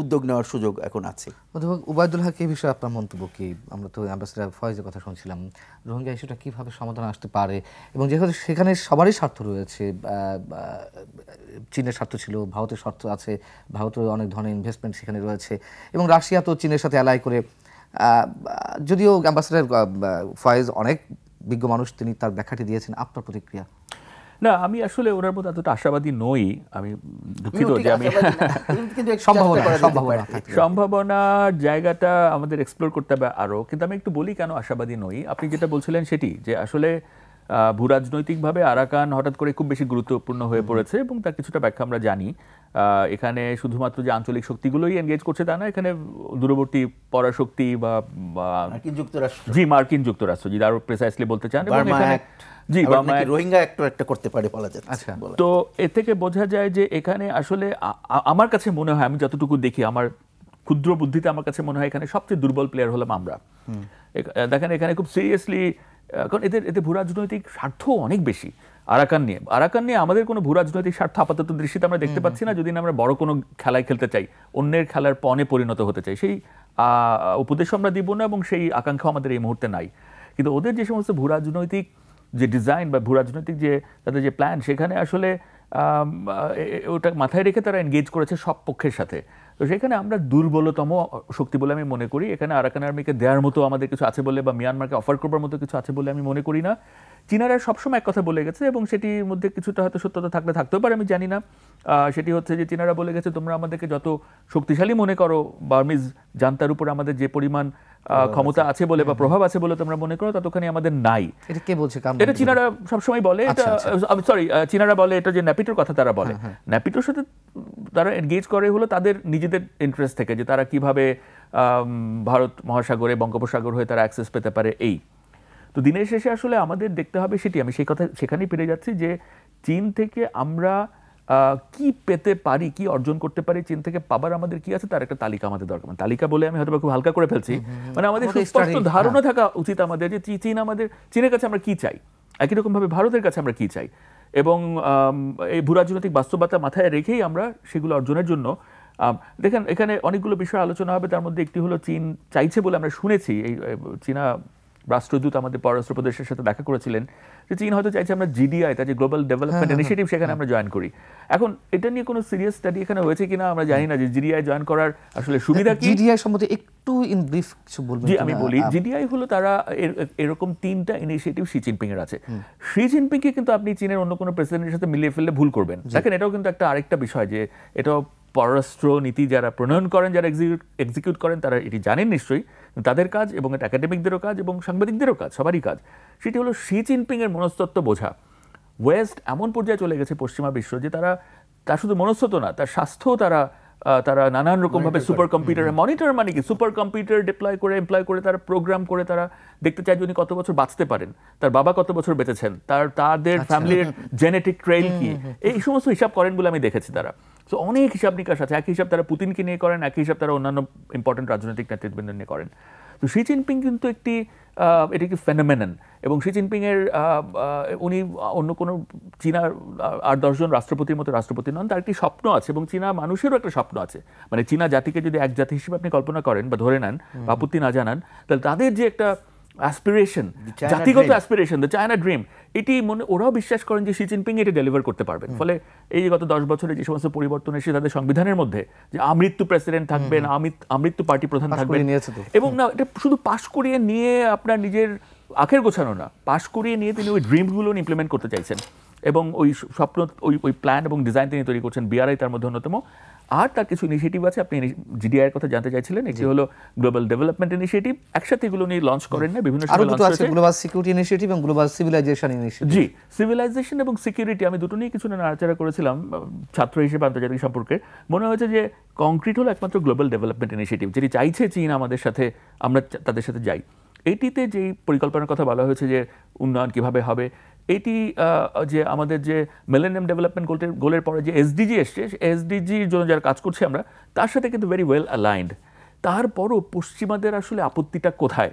Speaker 2: উদ্যোগ নেওয়ার সুযোগ এখন আছে।
Speaker 1: অধ্যাপক উবায়দুল হক, এই বিষয়ে আপনার মন্তব্য কি? আমরা তো অ্যাম্বাসেডর ফয়েজের কথা শুনছিলাম, রোহিঙ্গা ইস্যুটা কীভাবে সমাধান আসতে পারে, এবং যেহেতু সেখানে সবারই স্বার্থ রয়েছে, চীনের স্বার্থ ছিল, ভারতের স্বার্থ আছে, ভারতের অনেক ধরনের ইনভেস্টমেন্ট সেখানে রয়েছে, এবং রাশিয়া তো চীনের সাথে অ্যালাই করে, যদিও অ্যাম্বাসেডর ফয়েজ অনেক বিজ্ঞ মানুষ, তিনি তার ব্যাখ্যাটি দিয়েছেন, আপনার প্রতিক্রিয়া?
Speaker 3: না, আমি আসলে ওনার মতো এতটা আশাবাদী নই। আমি দুঃখিত যে আমি সম্ভাবনার জায়গাটা আমাদের এক্সপ্লোর করতে হবে আরও, কিন্তু আমি একটু বলি কেন আশাবাদী নই। আপনি যেটা বলছিলেন সেটি, যে আসলে ভূরাজনৈতিকভাবে আরাকান হঠাৎ করে খুব বেশি গুরুত্বপূর্ণ হয়ে পড়েছে, এবং তার কিছুটা ব্যাখ্যা আমরা জানি। এখানে শুধুমাত্র যে আঞ্চলিক শক্তিগুলোই এনগেজ করছে তা না, এখানে দূরবর্তী পরাশক্তি বা মার্কিন যুক্তরাষ্ট্র, যদি আরো প্রিসাইসলি বলতে চান,
Speaker 2: রোহিঙ্গা একটা করতে পারে বলা যায়।
Speaker 3: তো এ থেকে বোঝা যায় যে এখানে আসলে আমার কাছে মনে হয়, আমি যতটুকু দেখি, আমার ক্ষুদ্র বুদ্ধিতে আমার কাছে মনে হয় এখানে সবচেয়ে দুর্বল প্লেয়ার হলাম আমরা। দেখেন এখানে খুব সিরিয়াসলি, কারণ এদের ভূরাজনৈতিক স্বার্থ অনেক বেশি। আরাকান নিয়ে আমাদের কোনো ভূরাজনৈতিক স্বার্থ আপাতত দৃষ্টিতে আমরা দেখতে পাচ্ছি না, যদি না আমরা বড় কোনো খেলায় খেলতে চাই, অন্যের খেলার পণে পরিণত হতে চাই, সেই উপদেশও আমরা দিব না, এবং সেই আকাঙ্ক্ষা আমাদের এই মুহূর্তে নাই। কিন্তু ওদের যে সমস্ত ভূরাজনৈতিক যে ডিজাইন বা ভূরাজনৈতিক যে তাদের যে প্ল্যান, সেখানে আসলে ওটা মাথায় রেখে তারা এনগেজ করেছে সব পক্ষের সাথে। তো সেখানে আমরা দুর্বলতম শক্তি বলে আমি মনে করি। এখানে আরাকান আর্মিকে দেওয়ার মতো আমাদের কিছু আছে বলে, বা মিয়ানমারকে অফার করবার মতো কিছু আছে বলে আমি মনে করি না। চীনারা সবসময় এক কথা বলে গেছে, এবং সেটির মধ্যে কিছুটা হয়তো সত্যতা থাকতেও পারে, আমি জানি না। সেটি হচ্ছে যে চীনারা বলে গেছে, তোমরা আমাদেরকে যত শক্তিশালী মনে করো, বার্মিজ জান্তার উপর আমাদের যে পরিমাণ ক্ষমতা আছে বলে বা প্রভাব আছে বলে তোমরা মনে করো, ততখানি আমাদের নাই।
Speaker 1: এটা কে বলছে?
Speaker 3: এটা চীনারা সবসময় বলে। চীনারা বলে এটা, যে ন্যাপিটোর কথা তারা বলে। ন্যাপিটোর সাথে তারা এনগেজ করে হলো তাদের নিজেদের ইন্টারেস্ট থেকে, যে তারা কিভাবে ভারত মহাসাগরে, বঙ্গোপসাগর হয়ে তারা অ্যাক্সেস পেতে পারে। এই তো দিনের শেষে আসলে আমাদের দেখতে হবে সেটি, আমি সেই কথা সেখানেই পেরে যাচ্ছি, যে চীন থেকে আমরা কি পেতে পারি, কি অর্জন করতে পারি, চীন থেকে পাবার আমাদের কি আছে তার একটা তালিকা আমাদের দরকার। মানে তালিকা বলে আমি হয়তো খুব হালকা করে ফেলছি, মানে আমাদের সুস্পষ্ট ধারণা থাকা উচিত আমাদের যে চীনের কাছে আমরা কি চাই, একই রকম ভাবে ভারতের কাছে আমরা কি চাই, এবং এই ভূরাজনৈতিক বাস্তবতা মাথায় রেখেই আমরা সেগুলো অর্জনের জন্য দেখেন এখানে অনেকগুলো বিষয় আলোচনা হবে। তার মধ্যে একটি হলো চীন চাইছে বলে আমরা শুনেছি, এই চীনা রাষ্ট্রদূত আমাদের পররাষ্ট্র প্রদেশের সাথে দেখা করেছিলেন যে চীন হয়তো চাইছে আমরা জিডিআই, তার যে গ্লোবাল ডেভেলপমেন্ট ইনিশিয়েটিভ, সেখানে আমরা জয়েন করি। এখন এটা নিয়ে কোনো সিরিয়াস স্টাডি এখানে হয়েছে কিনা আমরা জানি না, যে জিডিআই জয়েন করার আসলে সুবিধা কি।
Speaker 1: জিডিআই সম্বন্ধে একটু ইন ব্রিফ কিছু বলবেন?
Speaker 3: জি, আমি বলি, জিডিআই হলো তারা এরকম 3টা ইনিশিয়েটিভ শি জিনপিং এর আছে। শি জিনপিংকে কিন্তু আপনি চীনের অন্য কোনো প্রেসিডেন্টের সাথে মিলিয়ে ফেললে ভুল করবেন। দেখেন এটাও কিন্তু একটা আরেকটা বিষয়, যে এটাও পররাষ্ট্র নীতি যারা প্রণয়ন করেন, যারা এক্সিকিউট করেন, তারা এটি জানেন নিশ্চয়ই, তাদের কাজ এবং এটা একাডেমিকদেরও কাজ এবং সাংবাদিকদেরও কাজ, সবারই কাজ। সেটি হলো শি জিনপিং এর মনস্তত্ত্ব বোঝা। ওয়েস্ট এমন পর্যায়ে চলে গেছে, পশ্চিমা বিশ্ব, যে তার শুধু মনস্তত্ত্ব না, তার স্বাস্থ্যও তারা নানান রকমভাবে সুপার কম্পিউটার, মনিটর মানে কি, সুপার কম্পিউটার ডিপ্লয় করে এমপ্লয় করে, তারা প্রোগ্রাম করে, তারা দেখতে চায় যে উনি কত বছর বাঁচতে পারেন, তার বাবা কত বছর বেঁচেছেন, তাদের ফ্যামিলির জেনেটিক ট্রেইল কি, এই সমস্ত হিসাব করেন বলে আমি দেখেছি তারা। সো অনেক হিসাব নিকাশ আছে। একই হিসাব তারা পুতিনকে নিয়ে করেন, একই হিসাব তারা অন্যান্য ইম্পর্টেন্ট রাজনৈতিক নেতৃবৃন্দ নিয়ে করেন। তো শি জিনপিং কিন্তু এটা কি ফেনোমেনন, এবং শি জিনপিং এর উনি অন্য কোনো চীনার 8-10 জন রাষ্ট্রপতির মতো রাষ্ট্রপতি নন, তার একটি স্বপ্ন আছে, এবং চীনা মানুষেরও একটা স্বপ্ন আছে। মানে চীনা জাতিকে যদি এক জাতি হিসেবে আপনি কল্পনা করেন বা ধরে নেন, আপত্তি না জানান, তাহলে তাদের যে একটা অ্যাসপিরেশন, জাতিগত অ্যাসপিরেশন, দ্য চায়না ড্রিম, এটি ওরাও বিশ্বাস করেন যে শি জিনপিং এটা ডেলিভার করতে পারবেন। ফলে এই যে গত 10 বছরে যে সমস্ত পরিবর্তন এসে তাদের সংবিধানের মধ্যে, যে আমৃত্যু প্রেসিডেন্ট থাকবেন, আমৃত্যু পার্টি প্রধান থাকবেন, এবং না এটা শুধু পাশ করিয়ে নিয়ে আপনার নিজের আখের গোছানো না, পাশ করিয়ে নিয়ে তিনি ওই ড্রিমগুলো ইমপ্লিমেন্ট করতে চাইছেন, এবং ওই স্বপ্ন, ওই প্ল্যান এবং ডিজাইন তিনি তৈরি করছেন। বিআরআই তার মধ্যে অন্যতম। আর তার কিছু ইনিশিয়েটিভ আছে। আপনি জিডিআই এর কথা জানতে চাইছিলেন, একটি হলো গ্লোবাল ডেভেলপমেন্ট ইনিশিয়েটিভ। একসাথে এগুলো নিয়ে লঞ্চ করেন না, বিভিন্ন সময় লঞ্চ হয়েছে।
Speaker 1: গ্লোবাল সিকিউরিটি ইনিশিয়েটিভ এবং গ্লোবাল সিভিলাইজেশন ইনিশিয়েটিভ।
Speaker 3: জি, সিভিলাইজেশন এবং সিকিউরিটি আমি দুটো নিয়ে কিছু নাড়াচাড়া করেছিলাম ছাত্র হিসেবে আন্তর্জাতিক সম্পর্কে। মনে হয়েছে যে কংক্রিট হলো একমাত্র গ্লোবাল ডেভেলপমেন্ট ইনিশিয়েটিভ, যেটি চাইছে চীন আমাদের সাথে, আমরা তাদের সাথে যাই। এইটিতে যেই পরিকল্পনার কথা বলা হয়েছে যে উন্নয়ন কিভাবে হবে, এটি যে আমাদের যে মিলেনিয়াম ডেভেলপমেন্ট গোলের পরে যে এসডিজি এসছে, এসডিজির জন্য যারা কাজ করছে আমরা, তার সাথে কিন্তু ভেরি ওয়েল অ্যালাইন্ড। তারপরও পশ্চিমাদের আসলে আপত্তিটা কোথায়?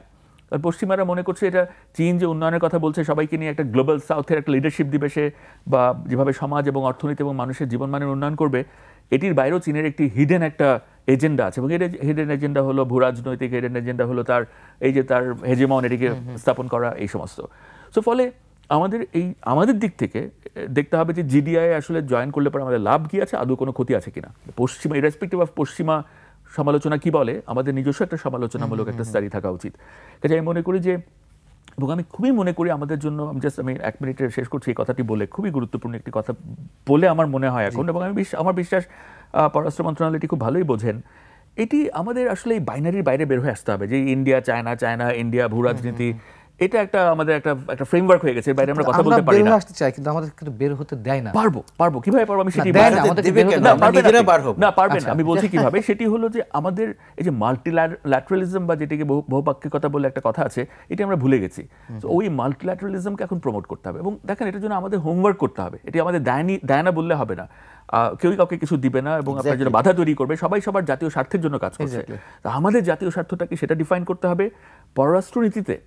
Speaker 3: আর পশ্চিমারা মনে করছে এটা চীন যে উন্নয়নের কথা বলছে, সবাইকে নিয়ে একটা গ্লোবাল সাউথের একটা লিডারশিপ দিবে সে, বা যেভাবে সমাজ এবং অর্থনীতি এবং মানুষের জীবনমানের উন্নয়ন করবে, এটির বাইরেও চীনের একটি হিডেন একটা এজেন্ডা আছে, এবং এর হিডেন এজেন্ডা হলো ভূরাজনৈতিক, হিডেন এজেন্ডা হলো তার এই যে তার হেজেমন, এটিকে স্থাপন করা, এই সমস্ত। সো ফলে আমাদের দিক থেকে দেখতে হবে যে জিডিআই আসলে জয়েন করলে পরে আমাদের লাভ কি আছে, আদৌ কোনো ক্ষতি আছে কিনা। পশ্চিমা ইরেসপেক্টিভ অফ পশ্চিমা সমালোচনা কি বলে, আমাদের নিজস্ব একটা সমালোচনামূলক একটা স্টাডি থাকা উচিত। কাজে আমি মনে করি যে, এবং আমি খুবই মনে করি আমাদের জন্য, আমি 1 মিনিটে শেষ করছি এই কথাটি বলে, খুবই গুরুত্বপূর্ণ একটি কথা বলে আমার মনে হয় এখন, এবং আমার বিশ্বাস পররাষ্ট্র মন্ত্রণালয়টি খুব ভালোই বোঝেন, এটি আমাদের আসলে এই বাইনারির বাইরে বের হয়ে আসতে হবে, যে ইন্ডিয়া চায়না, চায়না ইন্ডিয়া, ভূ রাজনীতি, এটা আমাদের একটা ফ্রেমওয়ার্ক হয়ে গেছে, বাইরে আমরা কথা বলতে পারি না।
Speaker 1: আসতে চাই, কিন্তু আমাদের কিন্তু বের হতে দেয় না।
Speaker 3: পারবো কিভাবে পারবো আমি সেটি না পারবেন। আমি বলছি কিভাবে, সেটি হলো যে আমাদের এই যে মাল্টিল্যাটারালিজম বা যেটিকে বহুপাক্ষিকতা বলে একটা কথা আছে, এটি আমরা ভুলে গেছি। তো ওই মাল্টিল্যাটারালিজমকে এখন প্রমোট করতে হবে, এবং দেখেন এটার জন্য আমাদের হোমওয়ার্ক করতে হবে। এটি আমাদের দেয় না বললে হবে না, কেউই কাউকে কিছু দিবে না, এবং আপনার জন্য বাধা তৈরি করবে। সবাই সবার জাতীয় স্বার্থের জন্য কাজ করছে। আমাদের জাতীয় স্বার্থটাকে সেটা ডিফাইন করতে হবে। পররাষ্ট্রনীতিতে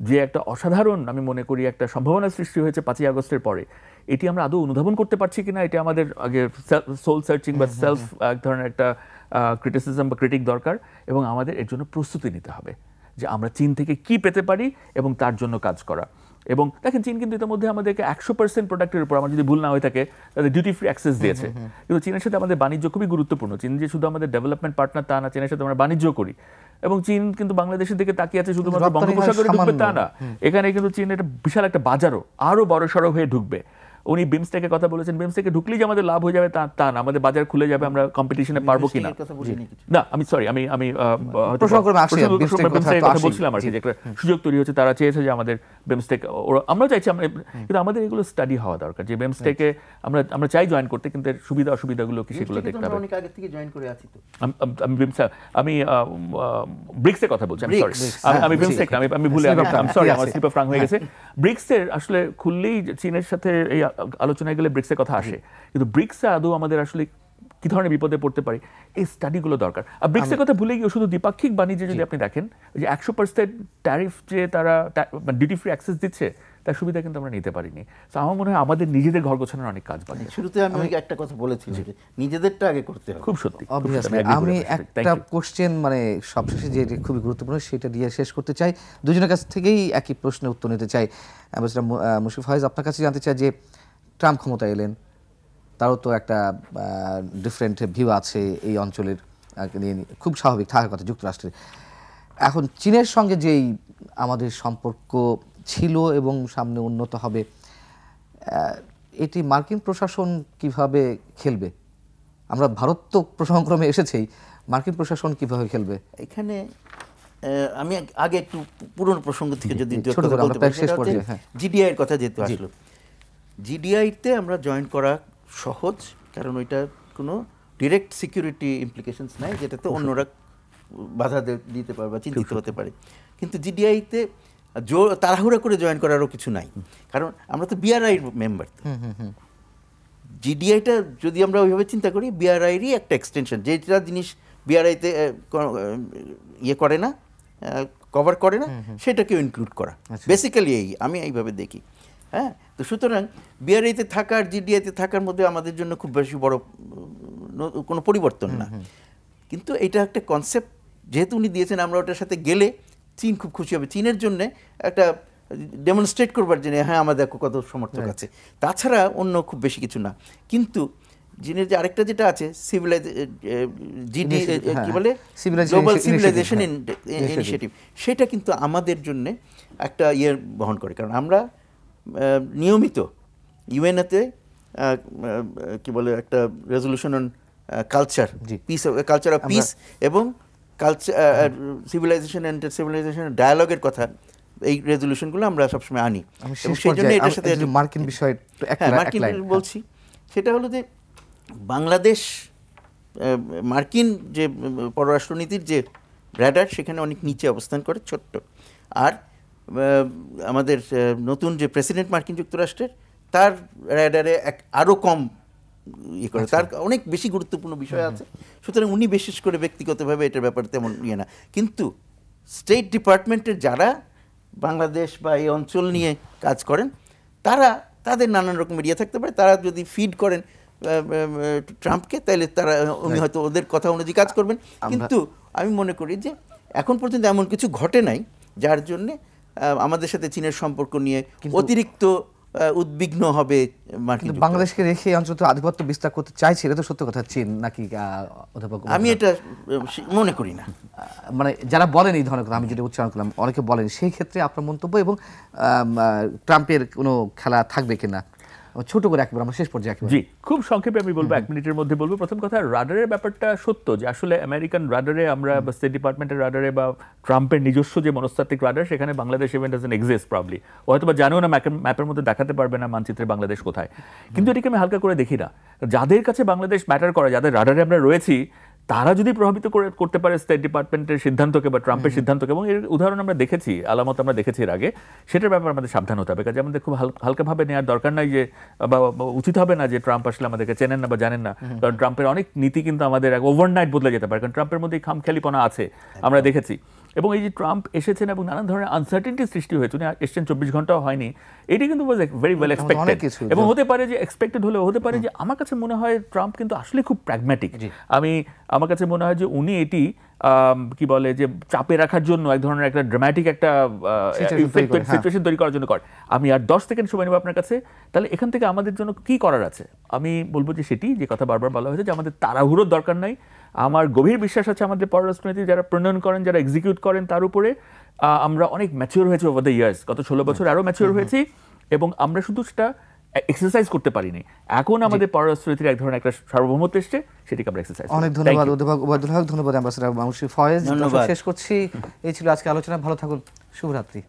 Speaker 3: যে একটা অসাধারণ, আমি মনে করি একটা সম্ভাবনা সৃষ্টি হয়েছে 5ই আগস্টের পরে, এটি আমরা আদৌ অনুধাবন করতে পারছি কিনা, এটা আমাদের আগে সোল সার্চিং বা সেলফ এক ধরনের একটা ক্রিটিসিজম বা ক্রিটিক দরকার, এবং আমাদের এর জন্য প্রস্তুতি নিতে হবে যে আমরা চীন থেকে কি পেতে পারি এবং তার জন্য কাজ করা। এবং দেখেন চীন কিন্তু ইতিমধ্যে আমাদেরকে 100% প্রোডাক্টের উপর, আমার যদি ভুল না হয়ে থাকে, তাদের ডিউটি ফ্রি অ্যাক্সেস দিয়েছে। কিন্তু চীনের সাথে আমাদের বাণিজ্য খুবই গুরুত্বপূর্ণ। চীন যে শুধু আমাদের ডেভেলপমেন্ট পার্টনার তা না, চীনের সাথে আমরা বাণিজ্য করি, এবং চীন কিন্তু বাংলাদেশের দিকে তাকিয়ে আছে শুধুমাত্র বঙ্গোপসাগরে ঢুকবে তা না, এখানে কিন্তু চীন একটা বিশাল একটা বাজারও আরো বড়সড় হয়ে ঢুকবে। উনি বিমস্টেকের কথা বলেছেন, বিমস্টেকে ঢুকলেই যে আমাদের লাভ হয়ে যাবে তা না, আমাদের বাজার খুলে যাবে, আমরা কম্পিটিশনে পারবো কিনা। না আমি সরি, আমি কথা বলছিলাম আর কি, যে একটা সুযোগ তৈরি হচ্ছে, তারা চেয়েছে যে আমাদের বিমস্টেক, আমরা চাইছি, কিন্তু আমাদের এগুলো স্টাডি হওয়া দরকার, যে বিমস্টেকে আমরা চাই জয়েন করতে, কিন্তু সুবিধা অসুবিধাগুলো কি সেগুলো দেখতে হবে। আমি ব্রিক্সের কথা বলছি, আমি বিমস্টেক, আমি ভুলে, আমি সরি, আমার স্লিপ অফ টাং হয়ে গেছে। ব্রিক্সের আসলে খুললেই চীনের সাথে এই আলোচনায় গেলে ব্রিক্সের কথা আসে, কিন্তু ব্রিক্সে আদৌ আমাদের আসলে কি ধরনের বিপদে পড়তে পারি এই স্টাডিগুলো দরকার। আর ব্রিক্সের কথা ভুলে গিয়ে শুধু দ্বিপাক্ষিক বাণিজ্যে যদি আপনি দেখেন যে 100% ট্যারিফ যে তারা ডিউটি ফ্রি অ্যাক্সেস দিচ্ছে তার সুবিধা কিন্তু আমরা নিতে পারিনি। তো আমার মনে হয় আমাদের নিজেদের ঘর গোছানোর অনেক কাজ বাকি।
Speaker 2: শুরুতে আমি একটা কথা বলেছি যে নিজেদেরটা আগে করতে হবে।
Speaker 3: খুব সত্যি।
Speaker 1: Obviously, আমি একটা কোশ্চেন মানে সবশেষে যে খুবই গুরুত্বপূর্ণ সেটা দিয়ে শেষ করতে চাই, দুজনের কাছ থেকেই একই প্রশ্নের উত্তর নিতে চাই। মুশফিক ফয়েজ, আপনার কাছে জানতে চাই যে ট্রাম্প ক্ষমতা এলেন, তারও তো একটা ডিফারেন্ট ভিউ আছে এই অঞ্চলের নিয়ে, খুব স্বাভাবিক থাকার কথা যুক্তরাষ্ট্রের। এখন চীনের সঙ্গে যেই আমাদের সম্পর্ক ছিল এবং সামনে উন্নত হবে, এটি মার্কিন প্রশাসন কিভাবে খেলবে? আমরা ভারত তো প্রসঙ্গক্রমে এসেছেই, মার্কিন প্রশাসন কিভাবে খেলবে
Speaker 2: এখানে? আমি আগে একটু পুরনো প্রসঙ্গ থেকে যদি জিডিআই এর কথা যেহেতু আসলো, জিডিআইতে আমরা জয়েন করা সহজ, কারণ ওইটা কোনো ডিরেক্ট সিকিউরিটি ইমপ্লিকেশনস নাই যেটাতে অন্যরা বাধা দিতে পারে বা চিন্তিত হতে পারে। কিন্তু জিডিআইতে তাড়াহুড়া করে জয়েন করারও কিছু নাই, কারণ আমরা তো বিআরআই মেম্বার। জিডিআইটা যদি আমরা ওইভাবে চিন্তা করি, বিআরআইরই একটা এক্সটেনশন, যেটা জিনিস বিআরআইতে ইয়ে করে না, কভার করে না, সেটাকেও ইনক্লুড করা, বেসিক্যালি আমি এইভাবে দেখি। হ্যাঁ, তো সুতরাং বিআরআইতে থাকা আর জিডিআইতে থাকার মধ্যে আমাদের জন্য খুব বেশি বড় কোনো পরিবর্তন না। কিন্তু এটা একটা কনসেপ্ট যেহেতু উনি দিয়েছেন, আমরা ওটার সাথে গেলে চীন খুব খুশি হবে, চীনের জন্য একটা ডেমনস্ট্রেট করবার জন্য হ্যাঁ আমাদের কত সমর্থক আছে, তাছাড়া অন্য খুব বেশি কিছু না। কিন্তু চীনের যে আরেকটা যেটা আছে কি বলে গ্লোবাল সিভিলাইজেশন ইনিশিয়েটিভ, সেটা কিন্তু আমাদের জন্য একটা ইয়ে বহন করে, কারণ আমরা নিয়মিত ইউএনএতে কি বলে একটা resolution on culture piece, culture of piece এবং কালচার সিভিলাইজেশন অ্যান্ড সিভিলাইজেশন ডায়ালগের কথা, এই রেজলিউশনগুলো আমরা সবসময় আনি। এবং সেই জন্য এটার সাথে
Speaker 1: মার্কিন বিষয়
Speaker 2: মার্কিন বলছি, সেটা হলো যে বাংলাদেশ মার্কিন যে পররাষ্ট্রনীতির যে র্যাডার সেখানে অনেক নিচে অবস্থান করে, ছোট্ট। আর আমাদের নতুন যে প্রেসিডেন্ট মার্কিন যুক্তরাষ্ট্রের, তার র্যাডারে আরও কম ইয়ে করে, তার অনেক বেশি গুরুত্বপূর্ণ বিষয় আছে। সুতরাং উনি বিশেষ করে ব্যক্তিগতভাবে এটার ব্যাপারে তেমন ইয়ে না, কিন্তু স্টেট ডিপার্টমেন্টের যারা বাংলাদেশ বা এই অঞ্চল নিয়ে কাজ করেন, তাদের নানান রকমের ইয়ে থাকতে পারে। তারা যদি ফিড করেন ট্রাম্পকে, তাহলে উনি হয়তো ওদের কথা অনুযায়ী কাজ করবেন। কিন্তু আমি মনে করি যে এখন পর্যন্ত এমন কিছু ঘটে নাই যার জন্যে আমাদের সাথে চীনের সম্পর্ক নিয়ে অতিরিক্ত উদ্বিগ্ন হবে মার্কিন।
Speaker 1: বাংলাদেশকে রেখে অন্তত আধিপত্য বিস্তার করতে চাইছে, এটা তো সত্য কথা। চীন নাকি অধ্যাপক?
Speaker 2: আমি এটা মনে করি না।
Speaker 1: মানে যারা বলেন এই ধরনের কথা, আমি যেটা উচ্চারণ করলাম, অনেকে বলেন, সেই ক্ষেত্রে আপনার মন্তব্য এবং ট্রাম্পের কোনো খেলা থাকবে কিনা ছোট করে একেবারে আমরা শেষ পর্যায়ে
Speaker 3: জি খুব সংক্ষেপে আমি বলবো, 1 মিনিটের মধ্যে বলবো। প্রথম কথা, রাডারের ব্যাপারটা সত্য যে আসলে আমেরিকান রাডারে আমরা বা স্টেট ডিপার্টমেন্টের রাডারে বা ট্রাম্পের নিজস্ব যে মনস্তাত্ত্বিক রাডার, সেখানে Bangladesh even doesn't exist probably. ও হয়তো বা জানেও না, ম্যাপের মধ্যে দেখাতে পারবে না মানচিত্রে বাংলাদেশ কোথায়। কিন্তু এটাকে আমি হালকা করে দেখি না। যাদের কাছে বাংলাদেশ ম্যাটার করে, যাদের রাডারে আমরা রয়েছি, তারা যদি প্রভাবিত করতে পারে স্টেট ডিপার্টমেন্টের সিদ্ধান্তকে বা ট্রাম্পের সিদ্ধান্তকে, এবং এর উদাহরণ আমরা দেখেছি, আলামত আমরা দেখেছি এর আগে, সেটার ব্যাপারে আমাদের সাবধান হতে হবে। কাজে আমাদের খুব হালকাভাবে নেওয়ার দরকার নাই যে, বা উচিত হবে না যে ট্রাম্প আসলে আমাদেরকে চেনেন না বা জানেন না, কারণ ট্রাম্পের অনেক নীতি কিন্তু আমাদের ওভারনাইট বদলে যেতে পারে, কারণ ট্রাম্পের মধ্যে খামখেয়ালিপনা আছে আমরা দেখেছি। এবং এই যে ট্রাম্প এসেছেন এবং নানান ধরনের আনসার্টেনিটি সৃষ্টি হয়েছে, উনি এসছেন 24 ঘন্টাও হয়নি, এটি কিন্তু ভেরি ওয়েল এক্সপেক্টেড। এবং হতে পারে যে এক্সপেক্টেড হলেও হতে পারে যে, আমার কাছে মনে হয় ট্রাম্প কিন্তু আসলে খুব প্র্যাগম্যাটিক। আমার কাছে মনে হয় যে উনি এটি কি বলে যে চাপে রাখার জন্য এক ধরনের একটা ড্রামাটিক একটা সিচুয়েশন তৈরি করার জন্য করে। আমি আর 10 সেকেন্ড সময় নেব আপনার কাছে। তাহলে এখান থেকে আমাদের জন্য কি করার আছে? আমি বলবো যে সেটি যে কথা বারবার বলা হয়েছে যে আমাদের তাড়াহুড়োর দরকার নাই। আমার গভীর বিশ্বাস আছে আমাদের পররাষ্ট্রনীতি যারা প্রণয়ন করেন, যারা এক্সিকিউট করেন, তার উপরে আমরা অনেক ম্যাচিওর হয়েছি ওভার দ্য ইয়ার্স। গত 16 বছর আরও ম্যাচিওর হয়েছি, এবং আমরা শুধু সেটা এক্সারসাইজ করতে পারিনি। এখন আমাদের পররাষ্ট্রনীতির এক ধরনের একটা সার্বভৌমত্ব এসছে, সেটিকে আমরা এক্সারসাইজ।
Speaker 1: অনেক ধন্যবাদ অধ্যাপক ওবায়দুল হক, ধন্যবাদ অ্যাম্বাসেডর মুশফিক ফয়েজ। শেষ করছি, এই ছিল আজকে আলোচনা। ভালো থাকুন, শুভরাত্রি।